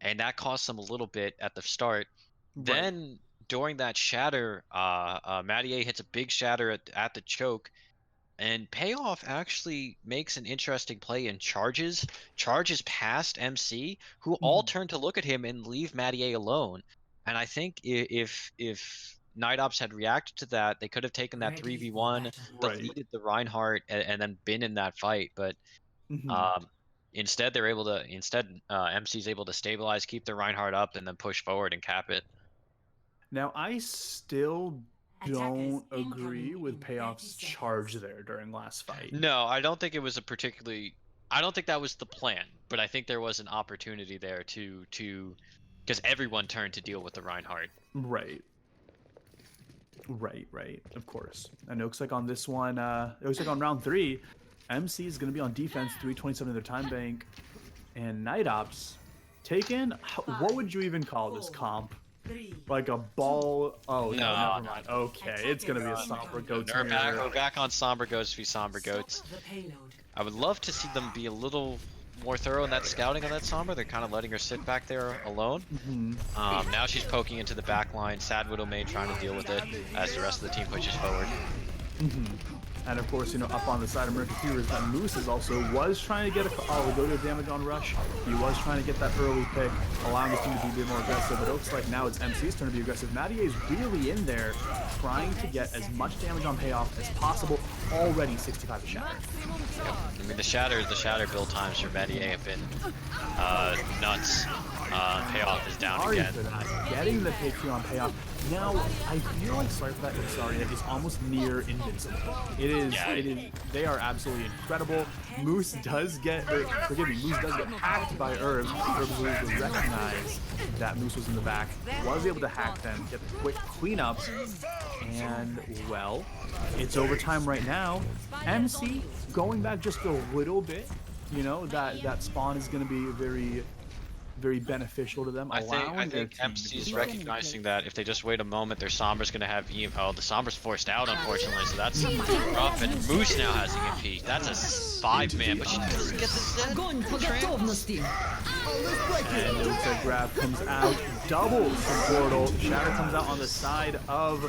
and that costs them a little bit at the start. Then during that Shatter, Mattier hits a big Shatter at the choke, and Payoff actually makes an interesting play and charges past MC, who all turn to look at him and leave Mattier alone. And I think if Night Ops had reacted to that, they could have taken that 3v1, deleted the Reinhardt, and then been in that fight. But instead, MC's able to stabilize, keep the Reinhardt up, and then push forward and cap it. Now, I still don't agree with Payoff's charge there during last fight. No, I don't think it was I don't think that was the plan, but I think there was an opportunity there to because everyone turned to deal with the Reinhardt. Right, of course. And it looks like on this one, it looks like on round 3, MC is going to be on defense, 327 of their time bank, and Night Ops taken. What would you even call this comp? like a ball. Oh no, No, never mind. Okay, it's gonna be a Somber Goats We're back, mirror. we're back on Somber Goats v Somber Goats. I would love to see them be a little more thorough in that scouting on that Somber. They're kind of letting her sit back there alone. Now she's poking into the back line. Sad Widowmaid trying to deal with it as the rest of the team pushes forward. And of course, you know, up on the side of Mercury, that Moose is also was trying to get a little bit of damage on Rush. He was trying to get that early pick, allowing his team to be a bit more aggressive. But it looks like now it's MC's turn to be aggressive. Mattier is really in there, trying to get as much damage on payoff as possible. Already 65 to shatter. I mean, the shatter build times for Medier have been nuts. Payoff is down Sorry again. for that. Getting the pick here on payoff. Now, I feel like sorry for that Imsaria is almost near invincible. It is. Yeah. It is. They are absolutely incredible. Moose does get, forgive me, Moose does get hacked by Herbs. Herbs was able to recognize that Moose was in the back, was able to hack them, get the quick cleanup, and well, it's overtime right now. MC going back just a little bit. You know that spawn is going to be very beneficial to them. I allowing their think team to MC's do recognizing that if they just wait a moment, their Somber's gonna have EMP. Oh, the Somber's forced out, unfortunately, so that's rough. And Moose now has EMP. That's a 5-man, but she doesn't get the Zen. And it looks like Grab comes out, doubles the portal. Shatter comes out on the side of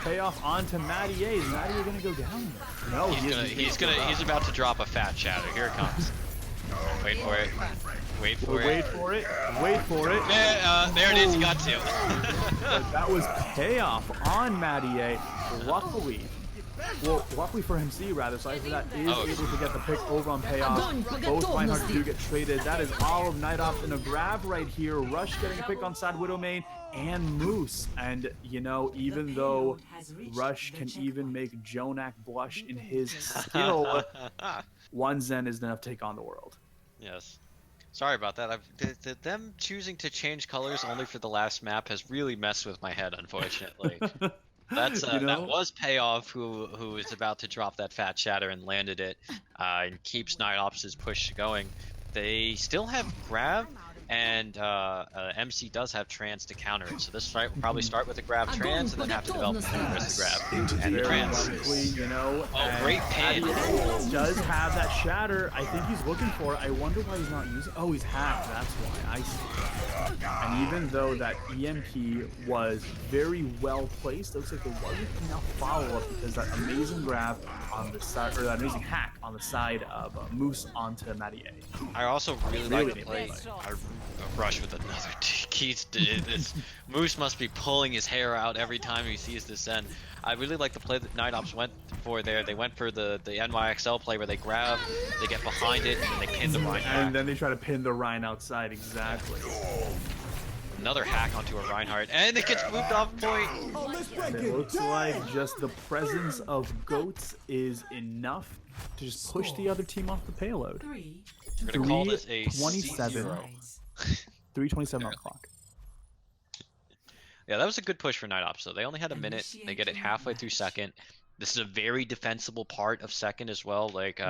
payoff onto Mattier. Is Mattier gonna go down? No, He's about to drop a fat Shatter. Here it comes. Wait for it. Wait for it. Wait for it. Wait for it. There it is. You got to. But that was payoff on Mattier. Luckily for MC rather, sorry for that, is able to get the pick over on payoff. Both Reinhardt do get traded. That is all of Night Ops in a grab right here. Rush getting a pick on side Widowmain and Moose. And you know, even though Rush can even make Jonak blush in his skill, one Zen is enough to take on the world. Yes. Sorry about that. Them choosing to change colors only for the last map has really messed with my head, unfortunately. That's You know? that was payoff who is about to drop that fat shatter and landed it, and keeps Night Ops' push going. They still have grab, and MC does have trans to counter it. So this fight will probably start with a grab trans and then have to develop the rest of the grab and the trans. Likely, you know, Oh, great pin! does have that shatter. I think he's looking for it. I wonder why he's not using. Oh, he's hacked. That's why. I see. And even though that EMP was very well placed, it looks like there wasn't enough follow-up because that amazing grab on the side, or that amazing hack on the side of Moose onto Mattier. I also really like to play. I rush with another Keith. This Moose must be pulling his hair out every time he sees this end. I really like the play that Night Ops went for there. They went for the NYXL play where they grab, they get behind it, and then they pin the Rhine back. And then they try to pin the Rhine outside, exactly. Another hack onto a Reinhardt, and it gets moved off point. And it looks like just the presence of goats is enough to just push the other team off the payload. We're gonna call this a 3:27. 3:27 on the clock. Yeah, that was a good push for Night Ops, though. They only had a minute. They get it halfway through second. This is a very defensible part of second as well. Like,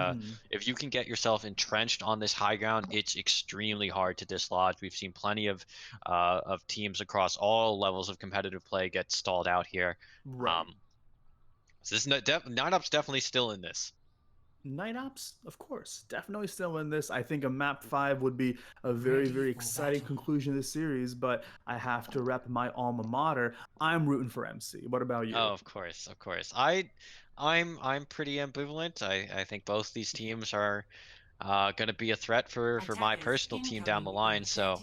if you can get yourself entrenched on this high ground, it's extremely hard to dislodge. We've seen plenty of teams across all levels of competitive play get stalled out here. Right. So this Night Ops definitely still in this. Night Ops, of course, definitely still in this. I think a map 5 would be a very exciting conclusion of this series, but I have to rep my alma mater. I'm rooting for MC. What about you? Oh, of course. I'm pretty ambivalent. I think both these teams are going to be a threat for my personal team down the line. So,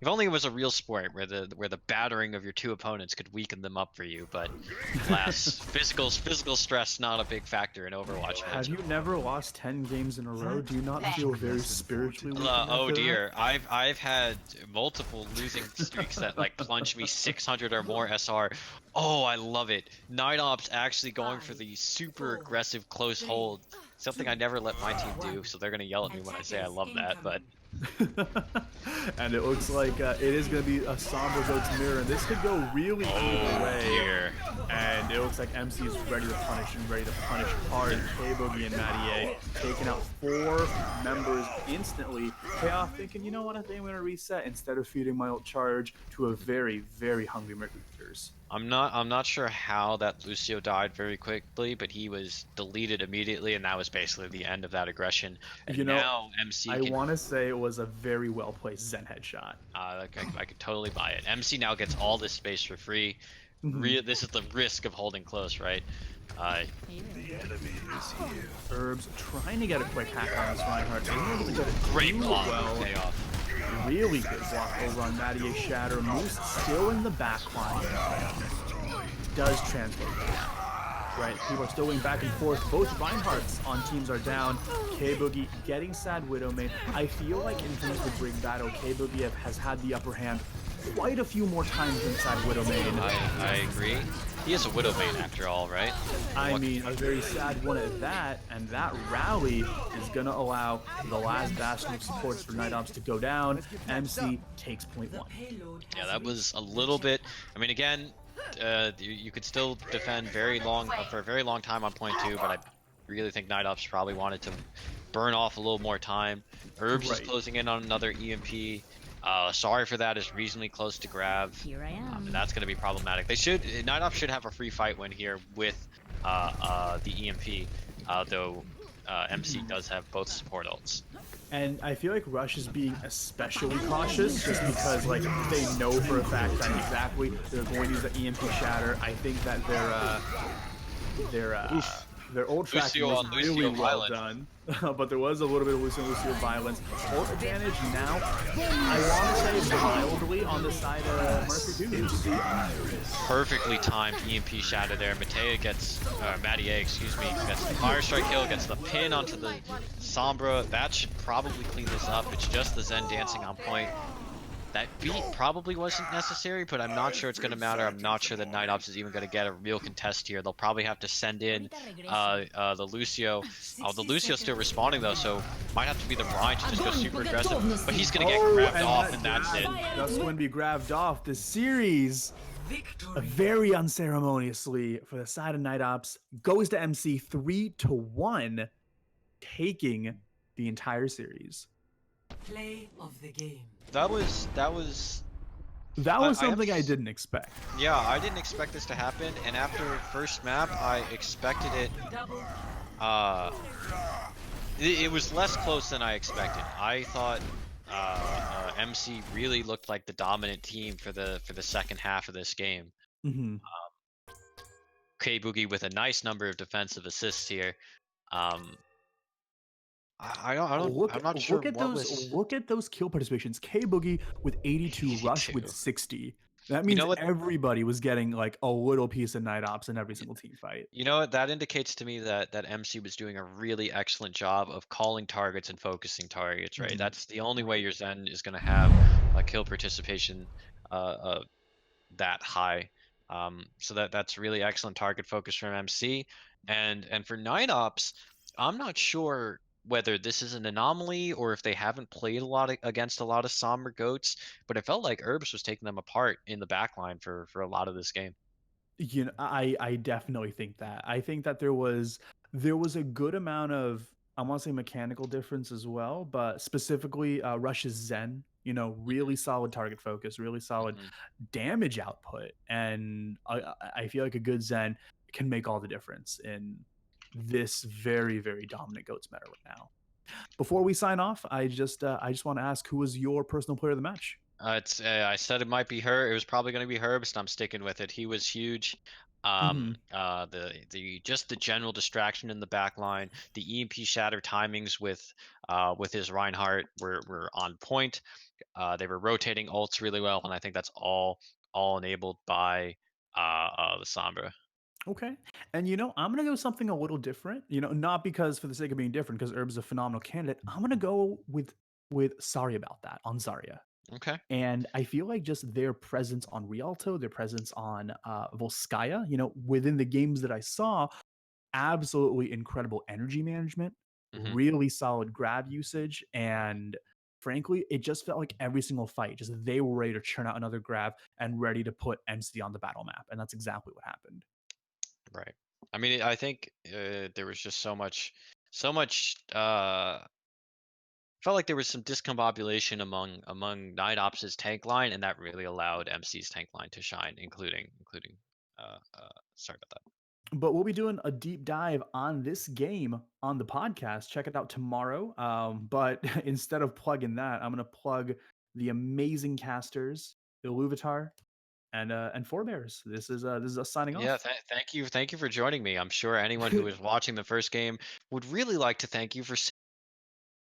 if only it was a real sport where the battering of your two opponents could weaken them up for you. But alas, physical stress not a big factor in Overwatch. Have you never lost 10 games in a row? Do you not feel very spiritually weak? Oh dear, I've had multiple losing streaks that like plunge me 600 or more SR. Oh, I love it. Night Ops actually going for the super aggressive close hold. Something I never let my team do, so they're gonna yell at me when I say I love that, but And it looks like it is going to be a Sombra Goat's mirror, and this could go really either way. Dear. And it looks like MC is ready to punish and ready to punish hard. K-Boogie and Matty A taking out 4 members instantly. Payoff thinking, you know what, I think I'm going to reset instead of feeding my ult charge to a very, very hungry Mercury. I'm not sure how that Lucio died very quickly, but he was deleted immediately, and that was basically the end of that aggression. And You know, now MC I can, want to say it was a very well placed Zen headshot. I could totally buy it. MC now gets all this space for free. This is the risk of holding close, right? Herbs trying to get a quick hack on this Reinhardt. Able to get it Great block well. payoff. Really good block over on Matty A Shatter. Moose still in the back line. Does translate that. Right, people are still going back and forth. Both Reinhardts on teams are down. K-Boogie getting sad Widowmane. I feel like in terms of the brig battle, K-Boogie has had the upper hand quite a few more times than sad Widowmane. I agree. He is a Widowmane after all, right? I mean, a very sad one at that, and that rally is going to allow the last bastion of supports for Night Ops to go down. MC takes point 1. Yeah, that was a little bit. I mean, again, you could still defend very long for a very long time on point 2, but I really think Night Ops probably wanted to burn off a little more time. Herbs is closing in on another EMP. Sorry for that is reasonably close to grab. Here I am. And that's going to be problematic. Night Ops should have a free fight win here with the EMP, though MC does have both support ults. And I feel like Rush is being especially cautious just because, like, they know for a fact that exactly they're going to use the EMP Shatter. I think that their ult tracking was really well done. But there was a little bit of Lucio violence. Ult advantage now, I want to say mildly on the side of Mercury Cougars. Perfectly timed EMP Shatter there. Matty A, excuse me, gets the Fire Strike kill, gets the pin onto the Sombra. That should probably clean this up. It's just the Zen dancing on point. That beat probably wasn't necessary, but I'm not sure it's going to matter. I'm not sure that Night Ops is even going to get a real contest here. They'll probably have to send in the Lucio. Oh, the Lucio's still responding though, so might have to be the Ryan to just go super aggressive. But he's going to get grabbed off, and that's it. Just going to be grabbed off. The series, very unceremoniously for the side of Night Ops, goes to MC 3-1, taking the entire series. Play of the game. That was something I didn't expect. Yeah, I didn't expect this to happen, and after first map, I expected it. It was less close than I expected. I thought MC really looked like the dominant team for the second half of this game. K-Boogie with a nice number of defensive assists here. I'm not sure Look at those kill participations. K-Boogie with 82, Rush with 60. That means everybody was getting like a little piece of Night Ops in every single team fight. You know what? That indicates to me that MC was doing a really excellent job of calling targets and focusing targets, right? That's the only way your Zen is going to have a kill participation that high. So that's really excellent target focus from MC. And for Night Ops, I'm not sure whether this is an anomaly or if they haven't played against a lot of Sombra Goats, but it felt like Herbs was taking them apart in the backline for a lot of this game. You know, I definitely think that. I think that there was a good amount of, I want to say mechanical difference as well, but specifically Rush's Zen, you know, really solid target focus, really solid damage output, and I feel like a good Zen can make all the difference in this very, very dominant Goats meta right now. Before we sign off, I just want to ask, who was your personal player of the match? I said it might be her. It was probably going to be Herbst. I'm sticking with it. He was huge. Just the general distraction in the back line, the EMP Shatter timings with his Reinhardt were on point. They were rotating ults really well, and I think that's all enabled by the Sombra. Okay. And you know, I'm going to go something a little different, you know, not because for the sake of being different, because Herb's a phenomenal candidate. I'm going to go with Sorry About That on Zarya. Okay. And I feel like just their presence on Rialto, their presence on Volskaya, you know, within the games that I saw, absolutely incredible energy management, really solid grab usage, and frankly, it just felt like every single fight, just they were ready to churn out another grab and ready to put MC on the battle map, and that's exactly what happened. Right. I mean, I think there was just so much. Felt like there was some discombobulation among Night Ops' tank line, and that really allowed MC's tank line to shine, including. Sorry about that. But we'll be doing a deep dive on this game on the podcast. Check it out tomorrow. But instead of plugging that, I'm gonna plug the amazing casters, Iluvatar and Forebears. This is us signing Yeah, off. thank you for joining me. I'm sure anyone who was watching the first game would really like to thank you for